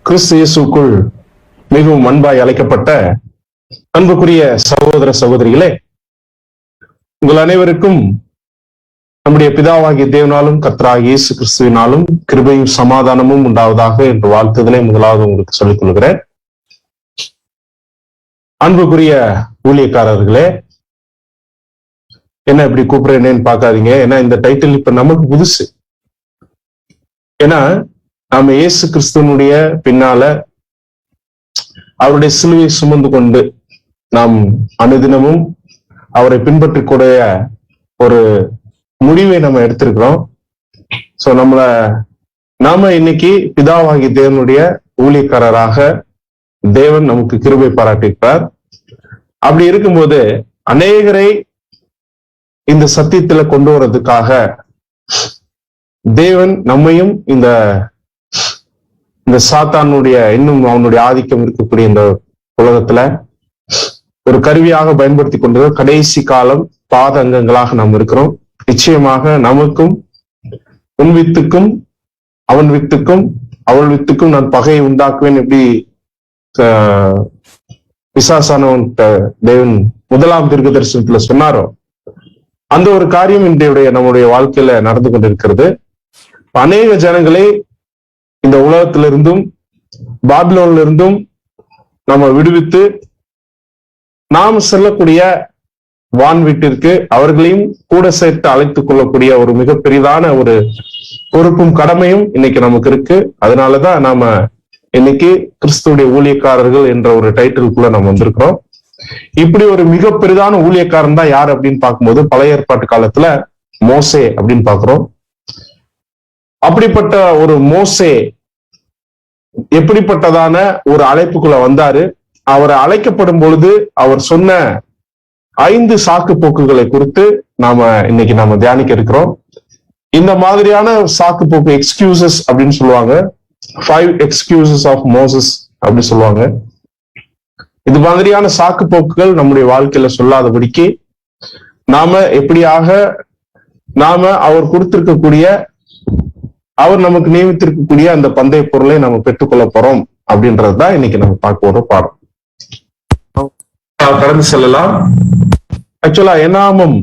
கிறிஸ்து இயேசுக்குள் மிகவும் அன்பாய் அழைக்கப்பட்ட அன்புக்குரிய சகோதர சகோதரிகளே, உங்கள் அனைவருக்கும் நம்முடைய பிதாவாகிய தேவனாலும் கர்த்தராகிய இயேசு கிறிஸ்துவினாலும் கிருபையும் சமாதானமும் உண்டாவதாக என்று வாழ்த்துதலை முதலாவது உங்களுக்கு சொல்லிக் கொள்கிறேன். அன்புக்குரிய ஊழியக்காரர்களே, என்ன இப்படி கூப்பிடுறேன்னு பார்க்காதீங்க. ஏன்னா இந்த டைட்டில் இப்ப நமக்கு புதுசு. ஏன்னா நாம இயேசு கிறிஸ்துவனுடைய பின்னால அவருடைய சிலுவை சுமந்து கொண்டு நாம் அனுதினமும் அவரை பின்பற்றக்கூடிய ஒரு முடிவை நம்ம எடுத்திருக்கிறோம். சோ நாம இன்னைக்கு பிதாவாகிய தேவனுடைய ஊழியக்காரராக தேவன் நமக்கு கிருபை பாராட்டியிருக்கிறார். அப்படி இருக்கும்போது அநேகரை இந்த சத்தியத்துல கொண்டு வர்றதுக்காக தேவன் நம்மையும் இந்த சாத்தானுடைய இன்னும் அவனுடைய ஆதிக்கம் இருக்கக்கூடிய இந்த உலகத்துல ஒரு கருவியாக பயன்படுத்தி கொண்டு கடைசி காலம் பாத அங்கங்களாக நாம் இருக்கிறோம். நிச்சயமாக நமக்கும் உன் வித்துக்கும் அவன் வித்துக்கும் அவள் வித்துக்கும் நான் பகையை உண்டாக்குவேன் எப்படி பிசாசானவன் தேவன் முதலாம் தீர்க்க தரிசனத்துல சொன்னாரோ, அந்த ஒரு காரியம் இன்றைய நம்முடைய வாழ்க்கையில நடந்து கொண்டிருக்கிறது. அநேக ஜனங்களை இந்த உலகத்திலிருந்தும் பாபிலோன்ல இருந்தும் நம்ம விடுவித்து நாம் செல்லக்கூடிய வான் வீட்டிற்கு அவர்களையும் கூட சேர்த்து அழைத்துக் கொள்ளக்கூடிய ஒரு மிக பெரிதான ஒரு பொறுப்பும் கடமையும் இன்னைக்கு நமக்கு இருக்கு. அதனாலதான் நாம இன்னைக்கு கிறிஸ்துவுடைய ஊழியக்காரர்கள் என்ற ஒரு டைட்டிலுக்குள்ள நம்ம வந்திருக்கிறோம். இப்படி ஒரு மிக பெரிதான ஊழியக்காரன் தான் யார் அப்படின்னு பார்க்கும்போது பழைய ஏற்பாட்டு காலத்துல மோசே அப்படின்னு பாக்குறோம். அப்படிப்பட்ட ஒரு மோசே எப்படிப்பட்டதான ஒரு அழைப்புக்குள்ள வந்தாரு? அவரை அழைக்கப்படும் பொழுது அவர் சொன்ன 5 சாக்கு போக்குகளை குறித்து இன்னைக்கு நாம தியானிக்க இருக்கிறோம். இந்த மாதிரியான சாக்கு போக்கு எக்ஸ்கியூசஸ் அப்படின்னு சொல்லுவாங்க. 5 excuses of Moses அப்படின்னு சொல்லுவாங்க. இது மாதிரியான சாக்கு போக்குகள் நம்முடைய வாழ்க்கையில சொல்லாதபடிக்கு எப்படியாக அவர் கொடுத்திருக்கக்கூடிய அவர் நமக்கு நியமித்திருக்கக்கூடிய அந்த பந்தய பொருளை நம்ம பெற்றுக்கொள்ள போறோம் அப்படின்றதுதான் இன்னைக்கு நம்ம பார்க்க போற பாடம். கடந்து செல்லலாம். ஆக்சுவலா என்னாமம்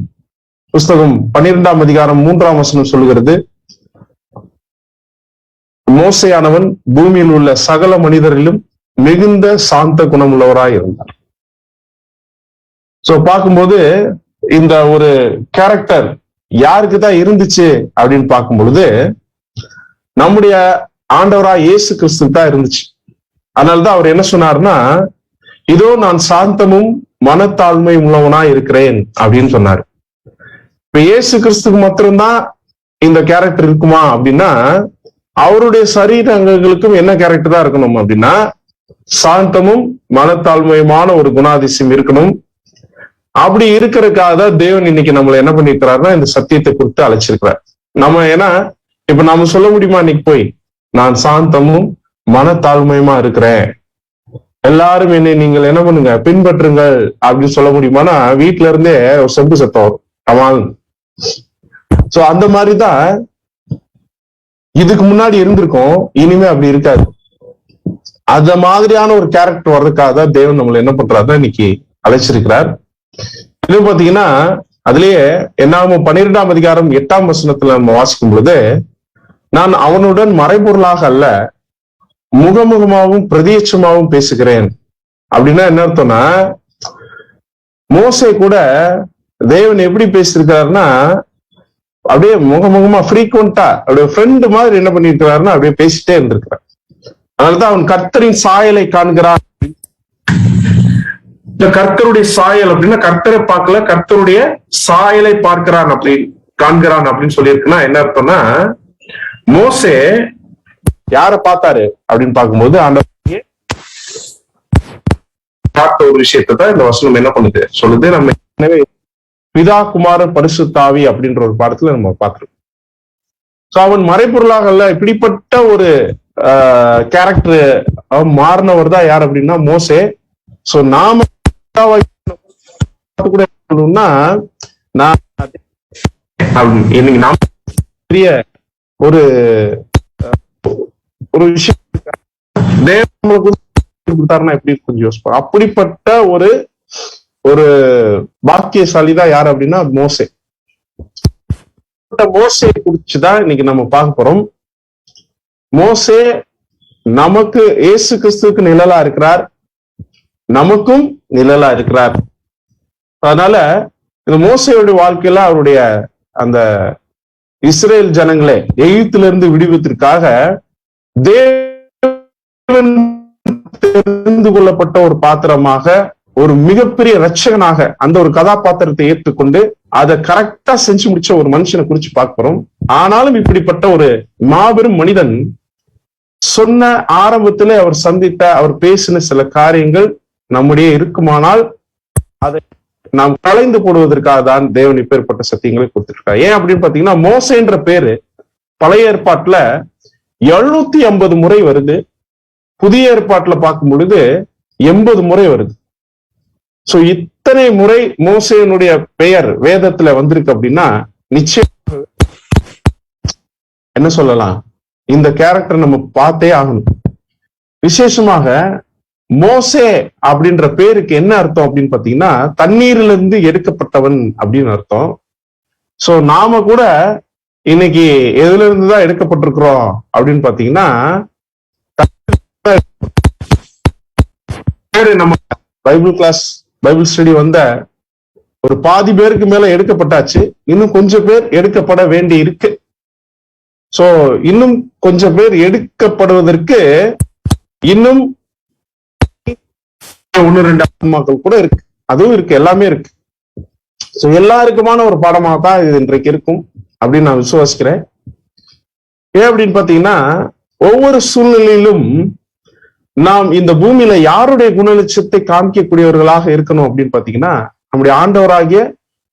புஸ்தகம் 12ஆம் அதிகாரம் 3ஆம் வசனம் சொல்லுகிறது, மோசேயானவன் பூமியில் உள்ள சகல மனிதரிலும் மிகுந்த சாந்த குணமுள்ளவராய் இருந்தார். சோ பார்க்கும்போது இந்த ஒரு கேரக்டர் யாருக்குதான் இருந்துச்சு அப்படின்னு பார்க்கும் பொழுது நம்முடைய ஆண்டவராய் இயேசு கிறிஸ்து தான் இருந்துச்சு. அதனாலதான் அவர் என்ன சொன்னார்னா, இதோ நான் சாந்தமும் மனத்தாழ்மையும் உள்ளவனாய் இருக்கிறேன் அப்படின்னு சொன்னாரு. இப்ப இயேசு கிறிஸ்துக்கு மாத்திரம்தான் இந்த கேரக்டர் இருக்குமா அப்படின்னா, அவருடைய சரீர அங்கங்களுக்கும் என்ன கேரக்டர் தான் இருக்கணும் அப்படின்னா, சாந்தமும் மனத்தாழ்மையுமான ஒரு குணாதிசயம் இருக்கணும். அப்படி இருக்கிறதுக்காக தான் தேவன் இன்னைக்கு நம்மளை என்ன பண்ணிருக்கிறாருன்னா இந்த சத்தியத்தை குறித்து அழைச்சிருக்கிறார். ஏன்னா இப்ப நாம சொல்ல முடியுமா இன்னைக்கு போய் நான் சாந்தமும் மனத்தாழ்மையுமா இருக்கிறேன், எல்லாரும் என்னை நீங்கள் என்ன பண்ணுங்க பின்பற்றுங்கள் அப்படின்னு சொல்ல முடியுமானா வீட்டுல இருந்தே ஒரு செம்பு சத்தம் வரும் கமால். சோ அந்த மாதிரிதான் இதுக்கு முன்னாடி இருந்திருக்கும், இனிமே அப்படி இருக்காது. அந்த மாதிரியான ஒரு கேரக்டர் வர்றதுக்காக தான் தேவன் நம்மளை என்ன பண்றாருன்னா இன்னைக்கு அழைச்சிருக்கிறார். இது பாத்தீங்கன்னா அதுலயே என்னாகும் 12ஆம் அதிகாரம் 8ஆம் வசனத்துல நம்ம வாசிக்கும் பொழுது, நான் அவனுடன் மறைபொருளாக அல்ல முகமுகமாகவும் பிரதியட்சமாகவும் பேசுகிறேன் அப்படின்னா என்ன அர்த்தம்னா, மோசே கூட தேவன் எப்படி பேசியிருக்கிறாருன்னா அப்படியே முகமுகமா ஃப்ரீக்வெண்டா அப்படியே ஃப்ரெண்டு மாதிரி என்ன பண்ணிருக்கிறாருன்னா அப்படியே பேசிட்டே இருந்திருக்கிறார். அதனாலதான் அவன் கர்த்தரின் சாயலை காண்கிறான். இந்த கர்த்தருடைய சாயல் அப்படின்னா கர்த்தரை பார்க்கல, கர்த்தருடைய சாயலை பார்க்கிறான் அப்படின்னு காண்கிறான் அப்படின்னு சொல்லியிருக்குன்னா என்ன அர்த்தம்னா, மோசே யார பார்த்தாரு அப்படின்னு பார்க்கும்போது அந்த பார்த்த ஒரு விஷயத்தை தான் இந்த வசனம் என்ன பண்ணுது சொல்லுது. நம்ம எனவே பிதா குமார பரிசுத்தாவி அப்படின்ற ஒரு பாடத்துல நம்ம பார்க்கிறோம். சோ அவன் மறைபொருளாக அல்ல, இப்படிப்பட்ட ஒரு கேரக்டர் மாறினவர் தான் யார் அப்படின்னா மோசே. சோ நாம கூட சொல்லணும்னா இன்னைக்கு நாம பெரிய ஒரு விஷயம் தேவன் கொடுத்தாருன்னா எப்படி கொஞ்சம் யோசிப்பாங்க. அப்படிப்பட்ட ஒரு ஒரு பாக்கியசாலிதான் யார் அப்படின்னா மோசே. மோசையை குறிச்சுதான் இன்னைக்கு நம்ம பார்க்க போறோம். மோசே நமக்கு இயேசு கிறிஸ்துவுக்கு நிழலா இருக்கிறார், நமக்கும் நிழலா இருக்கிறார். அதனால இந்த மோசையுடைய வாழ்க்கையில அவருடைய அந்த இஸ்ரேல் ஜனங்களே எகிப்திலிருந்து விடுவித்திற்காக தேவன் தெரிந்து கொள்ளப்பட்ட ஒரு பாத்திரமாக, ஒரு மிகப்பெரிய ரட்சகனாக அந்த ஒரு கதாபாத்திரத்தை ஏற்றுக்கொண்டு அதை கரெக்டா செஞ்சு முடிச்ச ஒரு மனுஷனை குறிச்சு பார்க்கிறோம். ஆனாலும் இப்படிப்பட்ட ஒரு மாபெரும் மனிதன் சொன்ன ஆரம்பத்துல அவர் சந்தித்த, அவர் பேசின சில காரியங்கள் நம்முடைய இருக்குமானால் அதை நாம் கலைந்து போடுவதற்காக தான் தேவன் இப்பேற்பட்ட சத்தியங்களை கொடுத்திருக்கார். ஏன் அப்படின்னு பாத்தீங்கன்னா, மோசேன்ற பேரு பழைய ஏற்பாட்டுல 750 முறை வருது, புதிய ஏற்பாட்டுல பார்க்கும் பொழுது 80 முறை வருது. சோ இத்தனை முறை மோசேனுடைய பெயர் வேதத்துல வந்திருக்கு அப்படின்னா நிச்சயம் என்ன சொல்லலாம், இந்த கேரக்டர் நம்ம பார்த்தே ஆகணும். விசேஷமாக மோசே அப்படின்ற பேருக்கு என்ன அர்த்தம் அப்படின்னு பாத்தீங்கன்னா, தண்ணீரிலிருந்து எடுக்கப்பட்டவன் அப்படின்னு அர்த்தம். சோ நாம கூட இன்னைக்கு எதுல இருந்துதான் எடுக்கப்பட்டிருக்கிறோம் அப்படின்னு பாத்தீங்கன்னா, நம்ம பைபிள் கிளாஸ் பைபிள் ஸ்டடி வந்த ஒரு பாதி பேருக்கு மேல எடுக்கப்பட்டாச்சு, இன்னும் கொஞ்சம் பேர் எடுக்கப்பட வேண்டி இருக்கு. சோ இன்னும் கொஞ்சம் பேர் எடுக்கப்படுவதற்கு இன்னும் 1-2 ஆத்மாக்கள் கூட இருக்கு, அதுவும் இருக்கு, எல்லாமே இருக்கு. சோ எல்லாருக்குமான ஒரு பாடமாக தான் இது இன்றைக்கு இருக்கும் அப்படின்னு நான் விசுவாசிக்கிறேன். ஏன் அப்படின்னு பாத்தீங்கன்னா, ஒவ்வொரு சூழ்நிலையிலும் நாம் இந்த பூமியில யாருடைய குணலட்சத்தை காமிக்கக்கூடியவர்களாக இருக்கணும் அப்படின்னு பாத்தீங்கன்னா, நம்முடைய ஆண்டவராகிய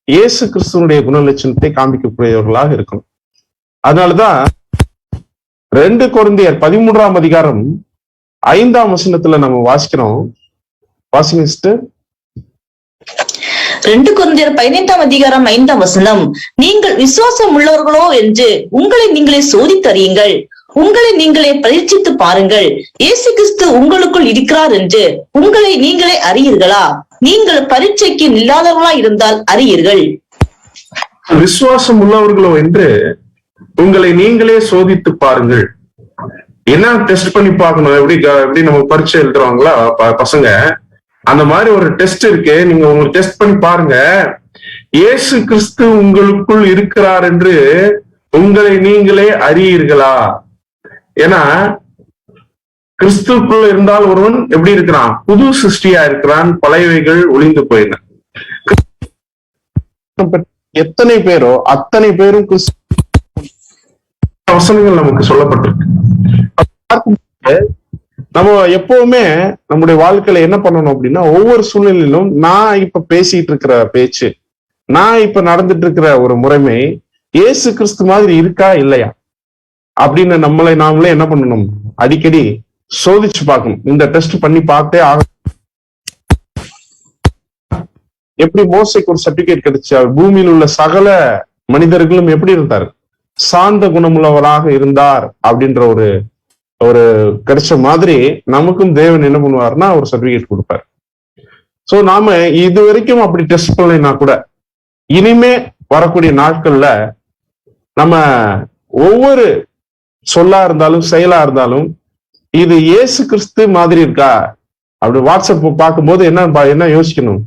இயேசு கிறிஸ்துவனுடைய குணலட்சணத்தை காமிக்கக்கூடியவர்களாக இருக்கணும். அதனாலதான் 2 கொரிந்தியர் 13ஆம் அதிகாரம் 5ஆம் வசனத்துல நம்ம வாசிக்கிறோம். வாசிங்க சிஸ்டர். 2 கொரிந்தியர் 15ஆம் அதிகாரம் 5ஆம் வசனம், நீங்கள் விசுவாசம் உள்ளவர்களோ என்று உங்களை நீங்களே சோதித்தறியுங்கள், உங்களை நீங்களே பரீட்சித்து பாருங்கள், இயேசு கிறிஸ்து உங்களுக்குள் இருக்கிறார் என்று உங்களை நீங்களே அறியீர்களா? நீங்கள் பரீட்சைக்கு இல்லாதவர்களா இருந்தால் அறியீர்கள். விசுவாசம் உள்ளவர்களோ என்று உங்களை நீங்களே சோதித்து பாருங்கள். என்ன டெஸ்ட் பண்ணி பார்க்கணும்? எப்படி நம்ம பரீட்சை எழுதுறாங்களா பசங்க, அந்த மாதிரி ஒரு டெஸ்ட் இருக்கு. நீங்க உங்களுக்கு டெஸ்ட் பண்ணி பாருங்க, இயேசு கிறிஸ்து உங்களுக்குள் இருக்கிறார் என்று உங்களை நீங்களே அறியீர்களா? ஏன்னா கிறிஸ்துக்குள்ள இருந்தால் ஒருவன் எப்படி இருக்கிறான்? புது சிருஷ்டியா இருக்கிறான், பழையவைகள் ஒளிந்து போயின. எத்தனை பேரோ அத்தனை பேரும் கிறிஸ்து வசனங்கள் நமக்கு சொல்லப்பட்டிருக்கு. நம்ம எப்பவுமே நம்முடைய வாழ்க்கையில என்ன பண்ணணும் அப்படின்னா, ஒவ்வொரு சூழ்நிலையிலும் நான் இப்ப பேசிட்டு இருக்கிற பேச்சு, நான் இப்ப நடந்துட்டு இருக்கிற ஒரு முறைமை இயேசு கிறிஸ்து மாதிரி இருக்கா இல்லையா அப்படின்னு நம்மளை நாமளே என்ன பண்ணணும், அடிக்கடி சோதிச்சு பார்க்கணும். இந்த டெஸ்ட் பண்ணி பார்த்தே ஆக. எப்படி மோசைக்கு ஒரு சர்டிபிகேட் கிடைச்சு, பூமியில் உள்ள சகல மனிதர்களும் எப்படி இருந்தார்? சாந்த குணமுள்ளவராக இருந்தார் அப்படின்ற ஒரு கிடைச்ச மாதிரி நமக்கும் தேவன் என்ன பண்ணுவார்னா ஒரு சர்டிபிகேட் கொடுப்பார். சோ நாம இது வரைக்கும் அப்படி டெஸ்ட் பண்ணலைன்னா கூட இனிமே வரக்கூடிய நாட்கள்ல நம்ம ஒவ்வொரு சொல்லா இருந்தாலும் செயலா இருந்தாலும் இது இயேசு கிறிஸ்து மாதிரி இருக்கா அப்படி வாட்ஸ்அப் பார்க்கும்போது என்ன யோசிக்கணும்?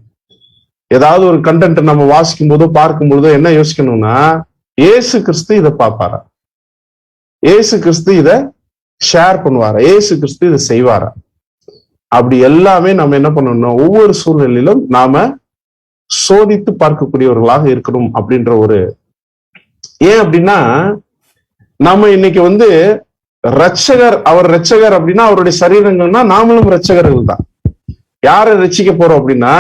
ஏதாவது ஒரு கண்டென்ட் நம்ம வாசிக்கும் போதோ பார்க்கும் பொழுதோ என்ன யோசிக்கணும்னா, இயேசு கிறிஸ்து இதை பார்ப்பாரா, இயேசு கிறிஸ்து இதை ஷேர் பண்ணுவாரா, இயேசு கிறிஸ்து இதை செய்வாரா? அப்படி எல்லாமே நம்ம என்ன பண்ணணும், ஒவ்வொரு சூழ்நிலையிலும் நாம சோதித்து பார்க்கக்கூடியவர்களாக இருக்கணும் அப்படின்ற ஒரு. ஏன் அப்படின்னா, நம்ம இன்னைக்கு ரட்சகர், அவர் ரட்சகர் அப்படின்னா அவருடைய சரீரங்கள்னா நாமளும் ரட்சகர்கள் தான். யாரை ரட்சிக்க போறோம் அப்படின்னா,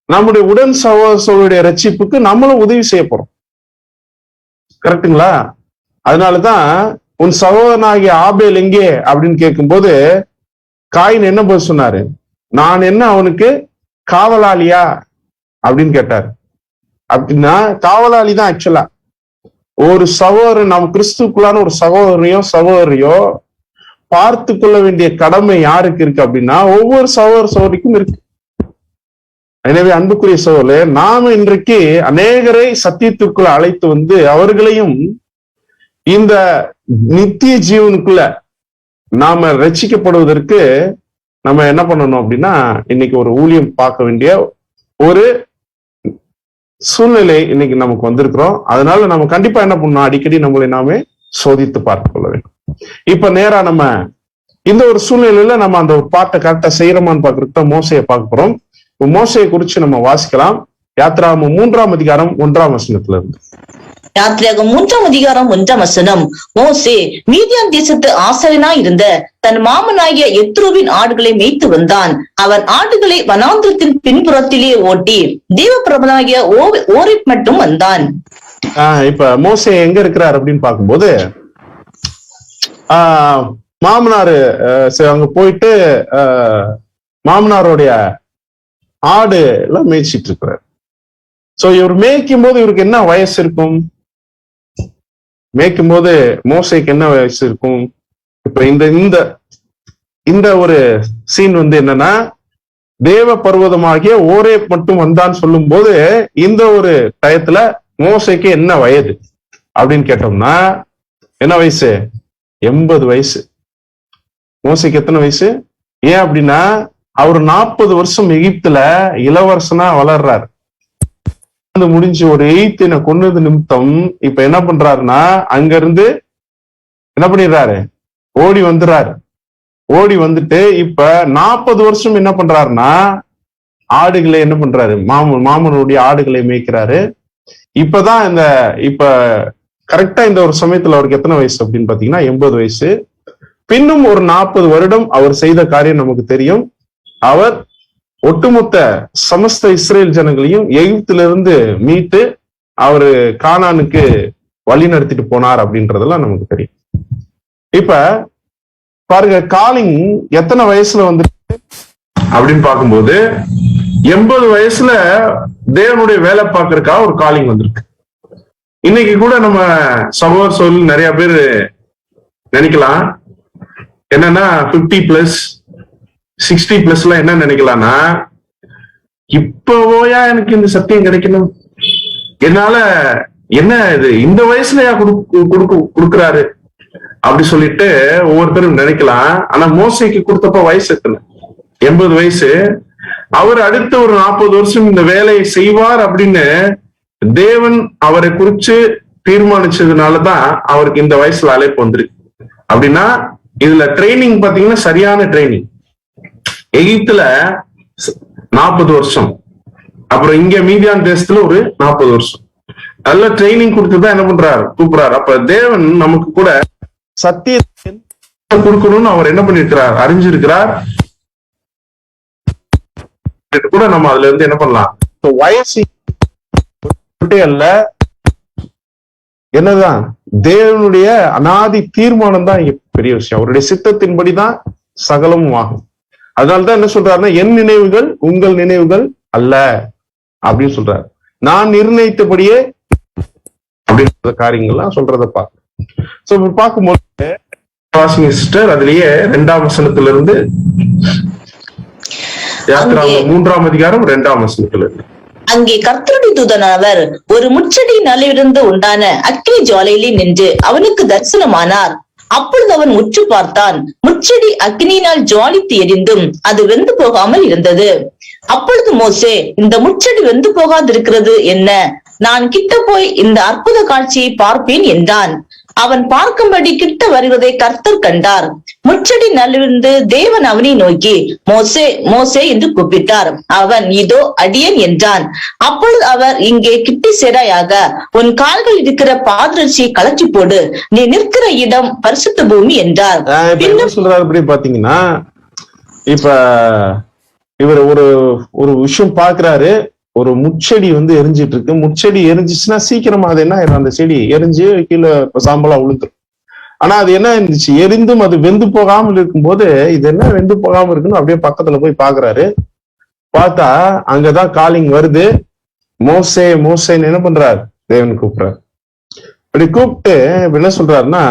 நம்முடைய உடன் சகோதரர்களுடைய ரட்சிப்புக்கு நம்மளும் உதவி செய்ய போறோம். கரெக்டுங்களா? அதனாலதான் உன் சகோதரனாகிய ஆபேல் எங்கே அப்படின்னு கேட்கும்போது காயின் என்ன போய் சொன்னாரு, நான் என்ன அவனுக்கு காவலாளியா அப்படின்னு கேட்டாரு. அப்படின்னா காவலாளி தான் ஆக்சுவலா. ஒரு சகோதரன், நம்ம கிறிஸ்துக்குள்ளான ஒரு சகோதரனையோ பார்த்து கொள்ள வேண்டிய கடமை யாருக்கு இருக்கு அப்படின்னா ஒவ்வொரு சகோதரிக்கும் இருக்கு. எனவே அன்புக்குரிய சகோதரே, நாம இன்றைக்கு அநேகரை சத்தியத்திற்குள்ள அழைத்து வந்து அவர்களையும் இந்த நித்திய ஜீவனுக்குள்ள நாம ரட்சிக்கப்படுவதற்கு நம்ம என்ன பண்ணணும் அப்படின்னா இன்னைக்கு ஒரு ஊழியம் பார்க்க வேண்டிய ஒரு சூழ்நிலை இன்னைக்கு நமக்கு வந்திருக்கிறோம். அதனால நம்ம கண்டிப்பா என்ன பண்ணணும், அடிக்கடி நம்மளை நாமே சோதித்து பார்த்து கொள்ள வேண்டும். இப்ப நேரா நம்ம இந்த ஒரு சூழ்நிலையில நம்ம அந்த ஒரு பாட்டை கரெக்டா செய்யறோமான்னு பாக்குறதுக்கு மோசையை பார்க்க போறோம். மோசையை குறிச்சு நம்ம வாசிக்கலாம். யாத்திராகமம் 3ஆம் அதிகாரம் 1ஆம் வசனத்துல இருந்து. யாத்திராகமம் 3ஆம் அதிகாரம் 1ஆம் வசனம். மோசே மீதியான் தேசத்து ஆசாரியனாய் இருந்த தன் மாமனாகிய எத்ரோவின் ஆடுகளை மேய்த்து வந்தான். அவன் ஆடுகளை வனாந்திரத்தின் பின்புறத்திலே ஓட்டி தேவப்பிரபனாகிய ஓரிப் மட்டும் வந்தான். இப்ப மோசே எங்க இருக்கிறார் அப்படின்னு பார்க்கும்போது மாமனாரு அங்க போயிட்டு மாமனாருடைய ஆடு எல்லாம் மேய்ச்சிட்டு இருக்கிறார். சோ இவர் மேய்க்கும் போது இவருக்கு என்ன வயசு இருக்கும்? மேய்க்கும் போது மோசைக்கு என்ன வயசு இருக்கும்? இப்ப இந்த இந்த ஒரு சீன் வந்து என்னன்னா, தேவ பர்வதமாகிய ஓரே மட்டும் வந்தான்னு சொல்லும் போது இந்த ஒரு டயத்துல மோசைக்கு என்ன வயது அப்படின்னு கேட்டோம்னா என்ன வயசு? 80 வயசு. மோசைக்கு எத்தனை வயசு? ஏன் அப்படின்னா அவர் 40 வருஷம் எகிப்துல இளவரசனா வளர்றாரு. முடிஞ்சு ஒரு எய்த்தின கொன்னது நிமித்தம் இப்ப என்ன பண்றாருன்னா அங்க இருந்து என்ன பண்ணிடுறாரு, ஓடி வந்துடுறாரு. ஓடி வந்துட்டு இப்ப 40 வருஷம் என்ன பண்றாருன்னா ஆடுகளை என்ன பண்றாரு, மாமனுடைய ஆடுகளை மேய்க்கிறாரு. இப்பதான் இப்ப கரெக்டா இந்த ஒரு சமயத்துல அவருக்கு எத்தனை வயசு அப்படின்னு பாத்தீங்கன்னா 80 வயசு. பின்னும் ஒரு 40 வருடம் அவர் செய்த காரியம் நமக்கு தெரியும். அவர் ஒட்டுமொத்த சமஸ்த இஸ்ரேல் ஜனங்களையும் எகிப்திலிருந்து மீட்டு அவரு கானானுக்கு வழி நடத்திட்டு போனார் அப்படின்றதெல்லாம் நமக்கு தெரியும். இப்ப பாருங்க, காலிங் எத்தனை வயசுல வந்து அப்படின்னு பார்க்கும்போது 80 வயசுல தேவனுடைய வேலை பார்க்கறதுக்காக ஒரு காலிங் வந்திருக்கு. இன்னைக்கு கூட நம்ம சகோதர நிறைய பேர் நினைக்கலாம் என்னன்னா 50+ 60+ எல்லாம் என்ன நினைக்கலாம்னா, இப்போயா எனக்கு இந்த சத்தியம் கிடைக்கணும், என்னால என்ன இது இந்த வயசுலயா கொடுக்குறாரு அப்படி சொல்லிட்டு ஒவ்வொருத்தரும் நினைக்கலாம். ஆனா மோசைக்கு கொடுத்தப்ப வயசு எத்தனை? 80 வயசு. அவர் அடுத்த ஒரு 40 வருஷம் இந்த வேலையை செய்வார் அப்படின்னு தேவன் அவரை குறிச்சு தீர்மானிச்சதுனாலதான் அவருக்கு இந்த வயசுல அழைப்பு வந்துருக்கு. அப்படின்னா இதுல ட்ரைனிங் பாத்தீங்கன்னா சரியான ட்ரைனிங். எகிப்துல 40 வருஷம், அப்புறம் இங்க மீதியான் தேசத்துல ஒரு 40 வருஷம் நல்ல ட்ரைனிங் கொடுத்துதான் என்ன பண்றாரு, கூப்பிடுறாரு. அப்ப தேவன் நமக்கு கூட சத்தியத்தை கொடுக்கணும்னு அவர் என்ன பண்ணிருக்கிறார், அறிஞ்சிருக்கிறார். கூட நம்ம அதுல இருந்து என்ன பண்ணலாம், வயசு அல்ல, என்னதான் தேவனுடைய அநாதி தீர்மானம் தான் பெரிய விஷயம். அவருடைய சித்தத்தின்படிதான் சகலமும் ஆகும். அதனாலதான் என்ன சொல்றாருன்னா, என் நினைவுகள் உங்கள் நினைவுகள் அல்ல அப்படின்னு சொல்றாரு. நான் நிர்ணயித்தபடியே அப்படின்ற காரியங்கள்லாம் சொல்றத பார்க்க. சோ பார்க்கும்போது சிஸ்டர் அதுலயே 2ஆம் வசனத்துல இருந்து யாத்திராகமம் 3ஆம் அதிகாரம் 2ஆம் வசனத்துல இருந்து. அங்கே கர்த்தருடைய தூதனானவர் ஒரு முச்செடி நடுவிலிருந்து உண்டான அக்கினி ஜுவாலையிலே நின்று அவனுக்கு தரிசனமானார். அப்பொழுது அவன் உற்று பார்த்தான். முச்செடி அக்னியினால் ஜுவாலித்து எரிந்தும் அது வெந்து போகாமல் இருந்தது. அப்பொழுது மோசே, இந்த முச்செடி வெந்து போகாதிருக்கிறது என்ன? நான் கிட்ட போய் இந்த அற்புத காட்சியை பார்ப்பேன் என்றான். அவன் பார்க்கும்படி கிட்ட வருவதை கர்த்தர் கண்டார். முச்செடி நடுவிலிருந்து தேவன் அவனை நோக்கி, மோசே மோசே என்று கூப்பிட்டார். அவன், இதோ அடியேன் என்றான். அப்பொழுது அவர், இங்கே கிட்டி சேராயாக, உன் கால்கள் இருக்கிற பாதரட்சியை கலற்றி போடு, நீ நிற்கிற இடம் பரிசுத்த பூமி என்றார். சொல்றாரு அப்படி பாத்தீங்கன்னா, இப்ப இவர் ஒரு விஷயம் பாக்குறாரு. ஒரு முச்செடி வந்து எரிஞ்சிட்டு இருக்கு. முச்செடி எரிஞ்சிச்சுன்னா சீக்கிரமா அது என்ன ஆயிடும், அந்த செடி எரிஞ்சு கீழே சாம்பலா விழுந்துரும். ஆனா அது என்ன இருந்துச்சு, எரிந்தும் அது வெந்து போகாமல் இருக்கும்போது இது என்ன வெந்து போகாம இருக்குன்னு அப்படியே பக்கத்துல போய் பாக்குறாரு. பார்த்தா அங்கதான் காலிங் வருது. மோசே மோசேன்னு என்ன பண்றாரு, தேவன் கூப்பிடுறாரு. அப்படி கூப்பிட்டு என்ன சொல்றாருன்னா,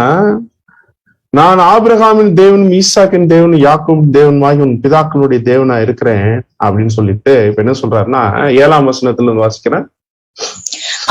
நான் ஆபிரகாமின் தேவனும் ஈசாக்கின் தேவனும் யாக்கோபின் தேவனுமாகி உன் பிதாக்களுடைய தேவனா இருக்கிறேன் அப்படின்னு சொல்லிட்டு இப்ப என்ன சொல்றாருன்னா 7ஆம் வசனத்துல இருந்து வாசிக்கிறேன்.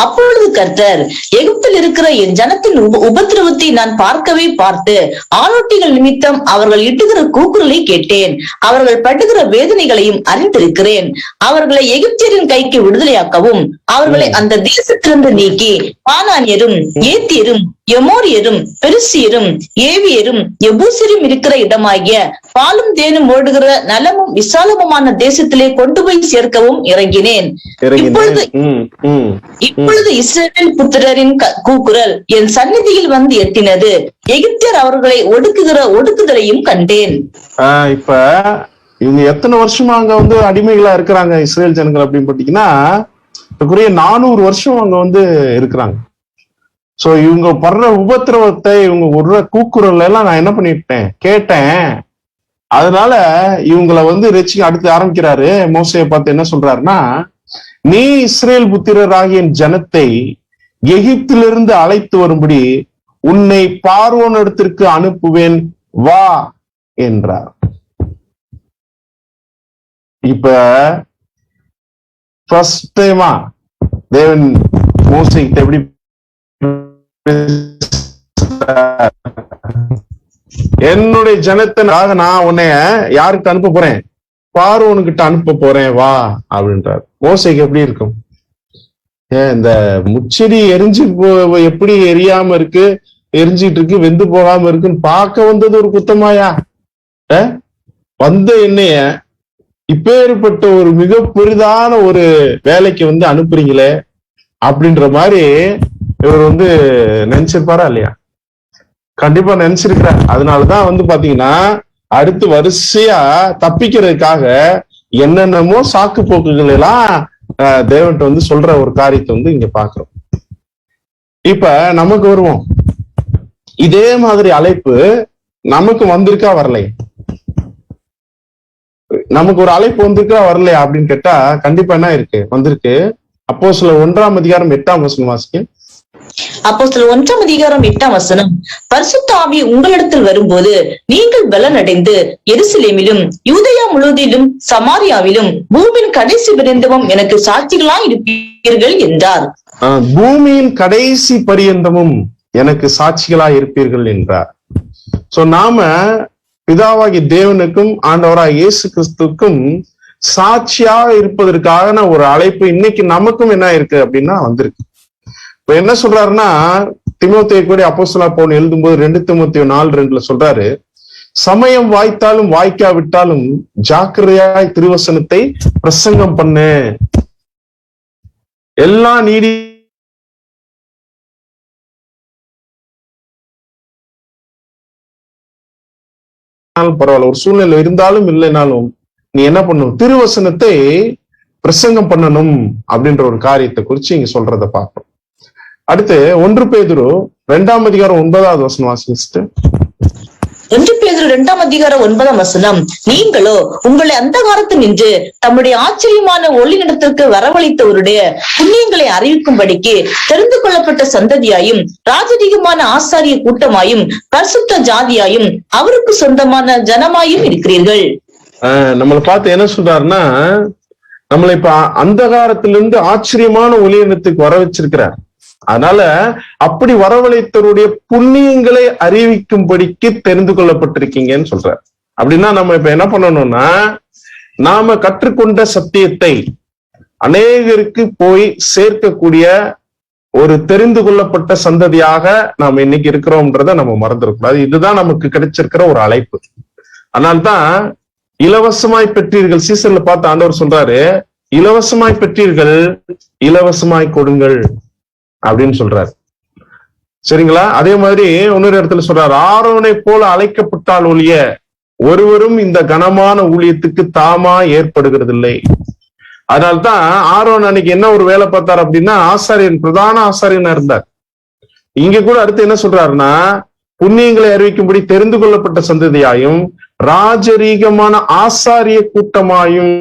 அப்பொழுது கர்த்தர், எகிப்தில் இருக்கிற என் ஜனத்தின் உபத்திரவத்தை நான் பார்த்து ஆளோட்டிகள் நிமித்தம் அவர்கள் இட்டுகிற கூக்குரலை கேட்டேன். அவர்கள் படுகிற வேதனைகளையும் அறிந்திருக்கிறேன். அவர்களை எகிப்தியரின் கைக்கு விடுதலையாக்கவும் அவர்களை அந்த தேசத்திலிருந்து நீக்கி கானானியரும் ஏத்தியரும் எமோரியரும் பெருசியரும் ஏவியரும் எபூசியரும் இருக்கிற இடமாகிய பாலும் தேனும் ஓடுகிற நலமும் விசாலமுமான தேசத்திலே கொண்டு போய் சேர்க்கவும் இறங்கினேன். இப்பொழுது இஸ்ரவேல் புத்திரரின் கூக்குரல் என் சந்நிதியில் வந்து எட்டினது. எகிப்தியர் அவர்களை ஒடுக்குகிற ஒடுக்குதலையும் கண்டேன். இப்ப இவங்க எத்தனை வருஷமா அங்க வந்து அடிமைகளா இருக்கிறாங்க இஸ்ரேல் ஜனங்கள் அப்படின்னு பாத்தீங்கன்னா 400 வருஷம் அங்க வந்து இருக்கிறாங்க. சோ இவங்க படுற உபத்திரவத்தை, இவங்க விடுற கூக்குரல் எல்லாம் நான் என்ன பண்ணிட்டேன், கேட்டேன். அதனால இவங்களை வந்து அடுத்து ஆரம்பிக்கிறாரு. மோசையை பார்த்து என்ன சொல்றாருன்னா, நீ இஸ்ரேல் புத்திரராகிய ஜனத்தை எகிப்திலிருந்து அழைத்து வரும்படி உன்னை பார்வோன் இடத்திற்கு அனுப்புவேன், வா என்றார். இப்ப ஃபர்ஸ்ட் டைமா தேவன் மோசைகிட்ட எப்படி என்னுடைய ஜனத்தினாக நான் உன்னைய யாருக்கு அனுப்ப போறேன், பார்வோனுக்கிட்ட அனுப்ப போறேன், வா அப்படின்றார். மோசைக்கு எப்படி இருக்கும்? இந்த முச்செடி எரிஞ்சு எப்படி எரியாம இருக்கு, எரிஞ்சிட்டு இருக்கு, வெந்து போகாம இருக்குன்னு பார்க்க வந்தது ஒரு குத்தமாயா? வந்த என்னைய இப்பேற்பட்ட ஒரு மிக பெரிதான ஒரு வேலைக்கு வந்து அனுப்புறீங்களே அப்படின்ற மாதிரி இவர் வந்து நினைச்சிருப்பாரா இல்லையா? கண்டிப்பா நினைச்சிருக்கிறார். அதனாலதான் வந்து பாத்தீங்கன்னா அடுத்து வரிசையா தப்பிக்கிறதுக்காக என்னென்னமோ சாக்கு போக்குகள் எல்லாம் தேவன்கிட்ட வந்து சொல்ற ஒரு காரியத்தை வந்து இங்க பாக்குறோம். இப்ப நமக்கு வருவோம். இதே மாதிரி அழைப்பு நமக்கு வந்திருக்கா வரலையா? நமக்கு ஒரு அழைப்பு வந்திருக்கா வரலையா அப்படின்னு கேட்டா கண்டிப்பா என்ன இருக்கு, வந்திருக்கு. அப்போஸ்தலர் 1ஆம் அதிகாரம் 8ஆம் வசனம் வாசிக்க. அப்போஸ்தலர் 1ஆம் அதிகாரம் 8ஆம் வசனம். பரிசுத்த ஆவி உங்களிடத்தில் வரும்போது நீங்கள் பலனடைந்து எருசலேமிலும் யூதேயா முழுவதிலும் சமாரியாவிலும் பூமியின் கடைசி பரியந்தமும் எனக்கு சாட்சிகளாய் இருப்பீர்கள் என்றார். பூமியின் கடைசி பரியந்தமும் எனக்கு சாட்சிகளாய் இருப்பீர்கள் என்றார். சோ நாம பிதாவாகி தேவனுக்கும் ஆண்டவராய் இயேசு கிறிஸ்துக்கும் சாட்சியாக இருப்பதற்கான ஒரு அழைப்பு இன்னைக்கு நமக்கும் என்ன இருக்கு அப்படின்னா வந்திருக்கு. இப்ப என்ன சொல்றாருன்னா, தீமோத்தேயுக்கு கூட அப்போஸ்தலர் பவுல் எழுதும்போது 2 தீமோத்தேயு 4:2 சொல்றாரு, சமயம் வாய்த்தாலும் வாய்க்காவிட்டாலும் ஜாக்கிரதையாய் திருவசனத்தை பிரசங்கம் பண்ணு. எல்லா நீடி பரவாயில்ல, ஒரு சூழ்நிலை இருந்தாலும் இல்லைனாலும் நீ என்ன பண்ணணும், திருவசனத்தை பிரசங்கம் பண்ணணும் அப்படின்ற ஒரு காரியத்தை குறிச்சு இங்க சொல்றத பார்ப்போம். அடுத்து 1 பேதுரு 2ஆம் அதிகாரம் 9ஆவது வசனம் வாசிச்சுட்டு. 1 பேதுரு 2ஆம் அதிகாரம் 9ஆம் வசனம். நீங்களோ உங்களை அந்தகாரத்தில் நின்று தம்முடைய ஆச்சரியமான ஒளியிடத்திற்கு வரவழைத்தவருடைய புண்ணியங்களை அறிவிக்கும்படிக்கு தெரிந்து கொள்ளப்பட்ட சந்ததியாயும் ராஜரீகமான ஆசாரிய கூட்டமாயும் பரிசுத்த ஜாதியாயும் அவருக்கு சொந்தமான ஜனமாயும் இருக்கிறீர்கள். நம்மளை பார்த்து என்ன சொல்றாருன்னா, நம்மளை இப்ப அந்தகாரத்திலிருந்து ஆச்சரியமான ஒளியிடத்துக்கு வர வச்சிருக்கிறார். அதனால அப்படி வரவழைத்தவருடைய புண்ணியங்களை அறிவிக்கும்படிக்கு தெரிந்து கொள்ளப்பட்டிருக்கீங்கன்னு சொல்றார். அப்படின்னா நம்ம இப்ப என்ன பண்ணணும்னா, நாம கற்றுக்கொண்ட சத்தியத்தை அநேகருக்கு போய் சேர்க்கக்கூடிய ஒரு தெரிந்து கொள்ளப்பட்ட சந்ததியாக நாம் இன்னைக்கு இருக்கிறோம்ன்றத நம்ம மறந்துடக்கூடாது. இதுதான் நமக்கு கிடைச்சிருக்கிற ஒரு அழைப்பு. அதனால்தான் இலவசமாய் பெற்றீர்கள், சீசர்ல பார்த்து ஆண்டவர் சொல்றாரு, இலவசமாய் பெற்றீர்கள் இலவசமாய் கொடுங்கள் அப்படின்னு சொல்றாரு. சரிங்களா? அதே மாதிரி இன்னொரு இடத்துல சொல்றாரு, ஆரோனை போல அழைக்கப்பட்டால் ஒழிய ஒருவரும் இந்த கனமான ஊழியத்துக்கு தாமா ஏற்படுகிறது இல்லை. அதனால்தான் ஆரோன் அன்னைக்கு என்ன ஒரு வேலை பார்த்தார் அப்படின்னா, ஆசாரியன், பிரதான ஆசாரியனா இருந்தார். இங்க கூட அடுத்து என்ன சொல்றாருன்னா, புண்ணியங்களை அறிவிக்கும்படி தெரிந்து கொள்ளப்பட்ட சந்ததியாயும் ராஜரீகமான ஆசாரிய கூட்டமாயும்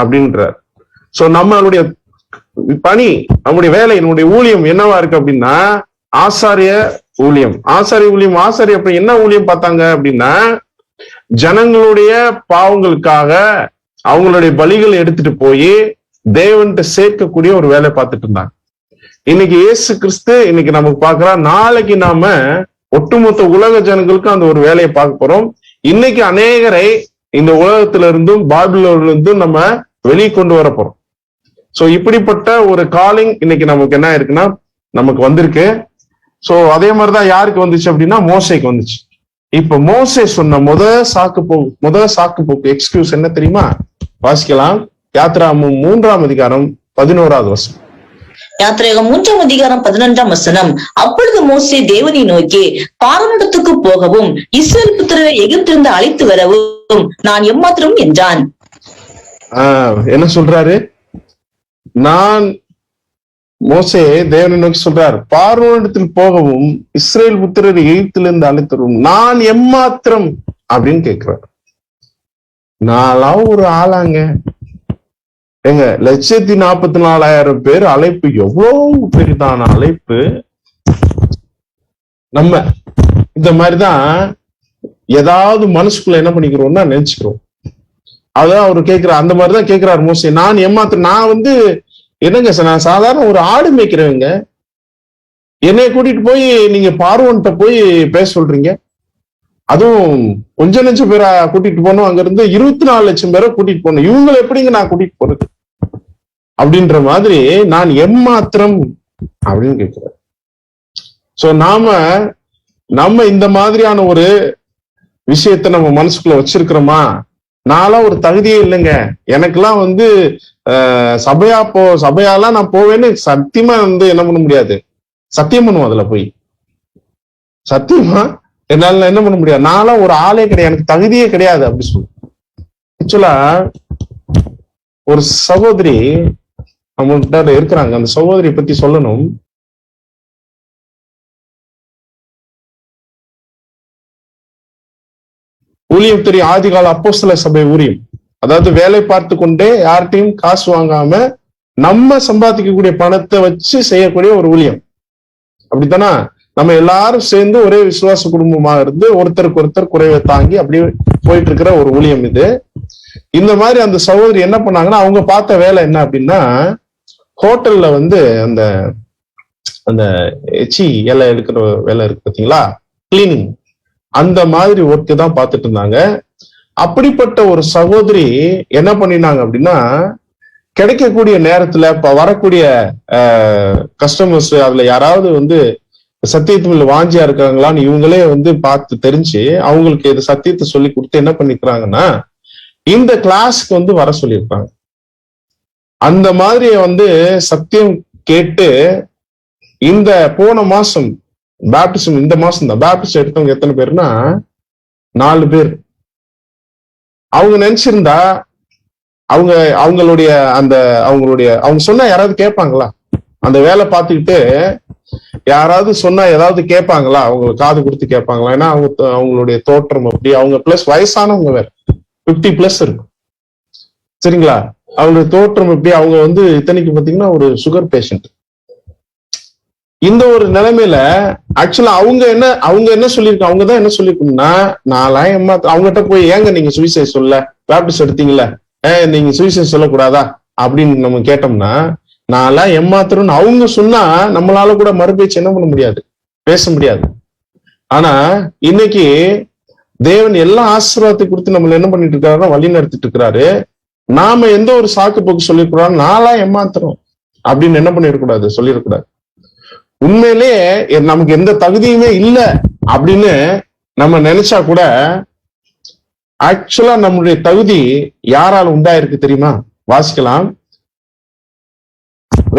அப்படின்றார். சோ நம்மளுடைய பணி, நம்முடைய வேலை, நம்முடைய ஊழியம் என்னவா இருக்கு அப்படின்னா, ஆசாரிய ஊழியம். ஆசாரி அப்ப என்ன ஊழியம் பார்த்தாங்க அப்படின்னா, ஜனங்களுடைய பாவங்களுக்காக அவங்களுடைய பலிகள் எடுத்துட்டு போய் தேவன்கிட்ட சேர்க்கக்கூடிய ஒரு வேலை பார்த்துட்டு இருந்தாங்க. இன்னைக்கு இயேசு கிறிஸ்து இன்னைக்கு நமக்கு பார்க்கிறோம், நாளைக்கு நாம ஒட்டுமொத்த உலக ஜனங்களுக்கும் அந்த ஒரு வேலையை பார்க்க போறோம். இன்னைக்கு அநேகரை இந்த உலகத்துல இருந்தும் பாபிலோன்ல இருந்தும் நம்ம வெளியே கொண்டு வர போறோம். சோ இப்படிப்பட்ட ஒரு காலிங் இன்னைக்கு நமக்கு என்ன இருக்குன்னா நமக்கு வந்திருக்கு. சோ அதே மாதிரிதான் யாருக்கு வந்துச்சு அப்படின்னா மோசேக்கு வந்துச்சு. இப்ப மோசே சொன்ன முதல் சாக்கு போக்கு எக்ஸ்கியூஸ் என்ன தெரியுமா? வாசிக்கலாம். யாத்திராகமம் 3ஆம் அதிகாரம் 11வது வசனம். யாத்திராகமம் 3ஆம் அதிகாரம் 11ஆம் வசனம். அப்பொழுது மோசே தேவனை நோக்கி, பார்வோனிடத்துக்கு போகவும் இஸ்ரவேல் புத்திரரை எகிப்திலிருந்து அழைத்து வரவும் நான் எம்மாத்திரம் என்றான். என்ன சொல்றாரு? மோசே தேவனை நோக்கி சொல்றார், பார்வோனிடத்தில் போகவும் இஸ்ரவேல் புத்திரரை எகிப்திலிருந்து அழைத்து வரவும் நான் எம்மாத்திரம் அப்படின்னு கேட்கிறார். நான்லாம் ஒரு ஆளாங்க. எங்க 144,000 பேர் அழைப்பு எவ்வளவு பெரிதான அழைப்பு. நம்ம இந்த மாதிரிதான் ஏதாவது மனசுக்குள்ள என்ன பண்ணிக்கிறோம்னா நினைச்சுக்கிறோம். அதான் அவரு கேட்கிறார், அந்த மாதிரிதான் கேட்கிறாரு மோசே. நான் ஏமாத்திரம், நான் என்னங்க சார், நான் சாதாரண ஒரு ஆடு மேய்க்கிறவங்க, என்னைய கூட்டிட்டு போய் நீங்க பார்வோன்ட்ட போய் பேச சொல்றீங்க. அதுவும் கொஞ்ச லட்சம் பேரை கூட்டிட்டு போனோம், அங்க இருந்து 24 லட்சம் பேரை கூட்டிட்டு போனோம். இவங்களை எப்படிங்க நான் கூட்டிட்டு போறது அப்படின்ற மாதிரி நான் எம்மாத்திரம் அப்படின்னு கேட்கிறேன். சோ நம்ம இந்த மாதிரியான ஒரு விஷயத்த நம்ம மனசுக்குள்ள வச்சிருக்கிறோமா? நான்லாம் ஒரு தகுதியே இல்லைங்க, எனக்கெல்லாம் சபையாலாம் நான் போவேன்னு சத்தியமா என்ன பண்ண முடியாது. சத்தியம் பண்ணுவோம், அதுல போய் சத்தியமா என்னால என்ன பண்ண முடியாது. நான்லாம் ஒரு ஆளே கிடையாது, எனக்கு தகுதியே கிடையாது அப்படி சொல்லுவேன். ஆக்சுவலா ஒரு சகோதரி நம்மகிட்ட இருக்கிறாங்க, அந்த சகோதரி பத்தி சொல்லணும். ஊழியம் தெரியும், ஆதிகால அப்போஸ்தல சபை ஊழியம். அதாவது வேலை பார்த்து கொண்டே யார்கிட்டையும் காசு வாங்காம நம்ம சம்பாதிக்கக்கூடிய பணத்தை வச்சு செய்யக்கூடிய ஒரு ஊழியம். அப்படித்தானா? நம்ம எல்லாரும் சேர்ந்து ஒரே விசுவாச குடும்பமாக இருந்து ஒருத்தருக்கு ஒருத்தர் குறைவை தாங்கி அப்படியே போயிட்டு இருக்கிற ஒரு ஊழியம் இது. இந்த மாதிரி அந்த சகோதரி என்ன பண்ணாங்கன்னா, அவங்க பார்த்த வேலை என்ன அப்படின்னா, ஹோட்டல்ல அந்த அந்த எச்சி இலை எடுக்கிற வேலை இருக்கு பார்த்தீங்களா, கிளீனிங், அந்த மாதிரி ஒர்க்கு தான் பார்த்துட்டு இருந்தாங்க. அப்படிப்பட்ட ஒரு சகோதரி என்ன பண்ணினாங்க அப்படின்னா, கிடைக்கக்கூடிய நேரத்துல இப்ப வரக்கூடிய கஸ்டமர்ஸ் அதுல யாராவது சத்தியத்துல வாஞ்சியா இருக்காங்களான்னு இவங்களே பார்த்து தெரிஞ்சு அவங்களுக்கு இது சத்தியத்தை சொல்லி கொடுத்து என்ன பண்ணிக்கிறாங்கன்னா, இந்த கிளாஸ்க்கு வர சொல்லியிருப்பாங்க. அந்த மாதிரி சத்தியம் கேட்டு இந்த போன மாசம் பேப்டிசம், இந்த மாசம் தான் பேப்டிஸ்ட் எடுத்தவங்க எத்தனை பேர்னா 4 பேர். அவங்க நினைச்சிருந்தா அவங்க சொன்னா யாராவது கேட்பாங்களா? அந்த வேலை பார்த்துக்கிட்டு யாராவது சொன்னா ஏதாவது கேட்பாங்களா? அவங்களுக்கு காது கொடுத்து கேட்பாங்களா? ஏன்னா அவங்களுடைய தோற்றம் அப்படி, அவங்க பிளஸ் வயசானவங்க வேற 50+ இருக்கும், சரிங்களா? அவங்களுடைய தோற்றம் எப்படி, அவங்க இத்தனைக்கு பாத்தீங்கன்னா ஒரு சுகர் பேஷண்ட். இந்த ஒரு நிலைமையில ஆக்சுவலா அவங்க என்ன சொல்லியிருக்காங்க, அவங்கதான் என்ன சொல்லிருக்கோம்னா, நான்லாம் அவங்ககிட்ட போய் ஏங்க நீங்க சுவிசேஷம் சொல்ல, பேப்டிஸ்ட் எடுத்தீங்கல்ல, நீங்க சுவிசேஷம் சொல்லக்கூடாதா அப்படின்னு நம்ம கேட்டோம்னா, நான்லாம் ஏமாத்துறோம்னு அவங்க சொன்னா நம்மளால கூட மறுபேச்சு என்ன பண்ண முடியாது, பேச முடியாது. ஆனா இன்னைக்கு தேவன் எல்லா ஆசீர்வாதத்தை கொடுத்து நம்மள என்ன பண்ணிட்டு இருக்காருன்னா வழி நடத்திட்டு இருக்கிறாரு. நாம எந்த ஒரு சாக்கு போக்கு சொல்லிருக்கூடாது, நான்லாம் ஏமாத்துறோம் அப்படின்னு என்ன பண்ணிடக்கூடாது, சொல்லிடக்கூடாது. உண்மையிலே நமக்கு எந்த தகுதியுமே இல்லை அப்படின்னு நம்ம நினைச்சா கூட ஆக்சுவலா நம்முடைய தகுதி யாரால உண்டாயிருக்கு தெரியுமா? வாசிக்கலாம்.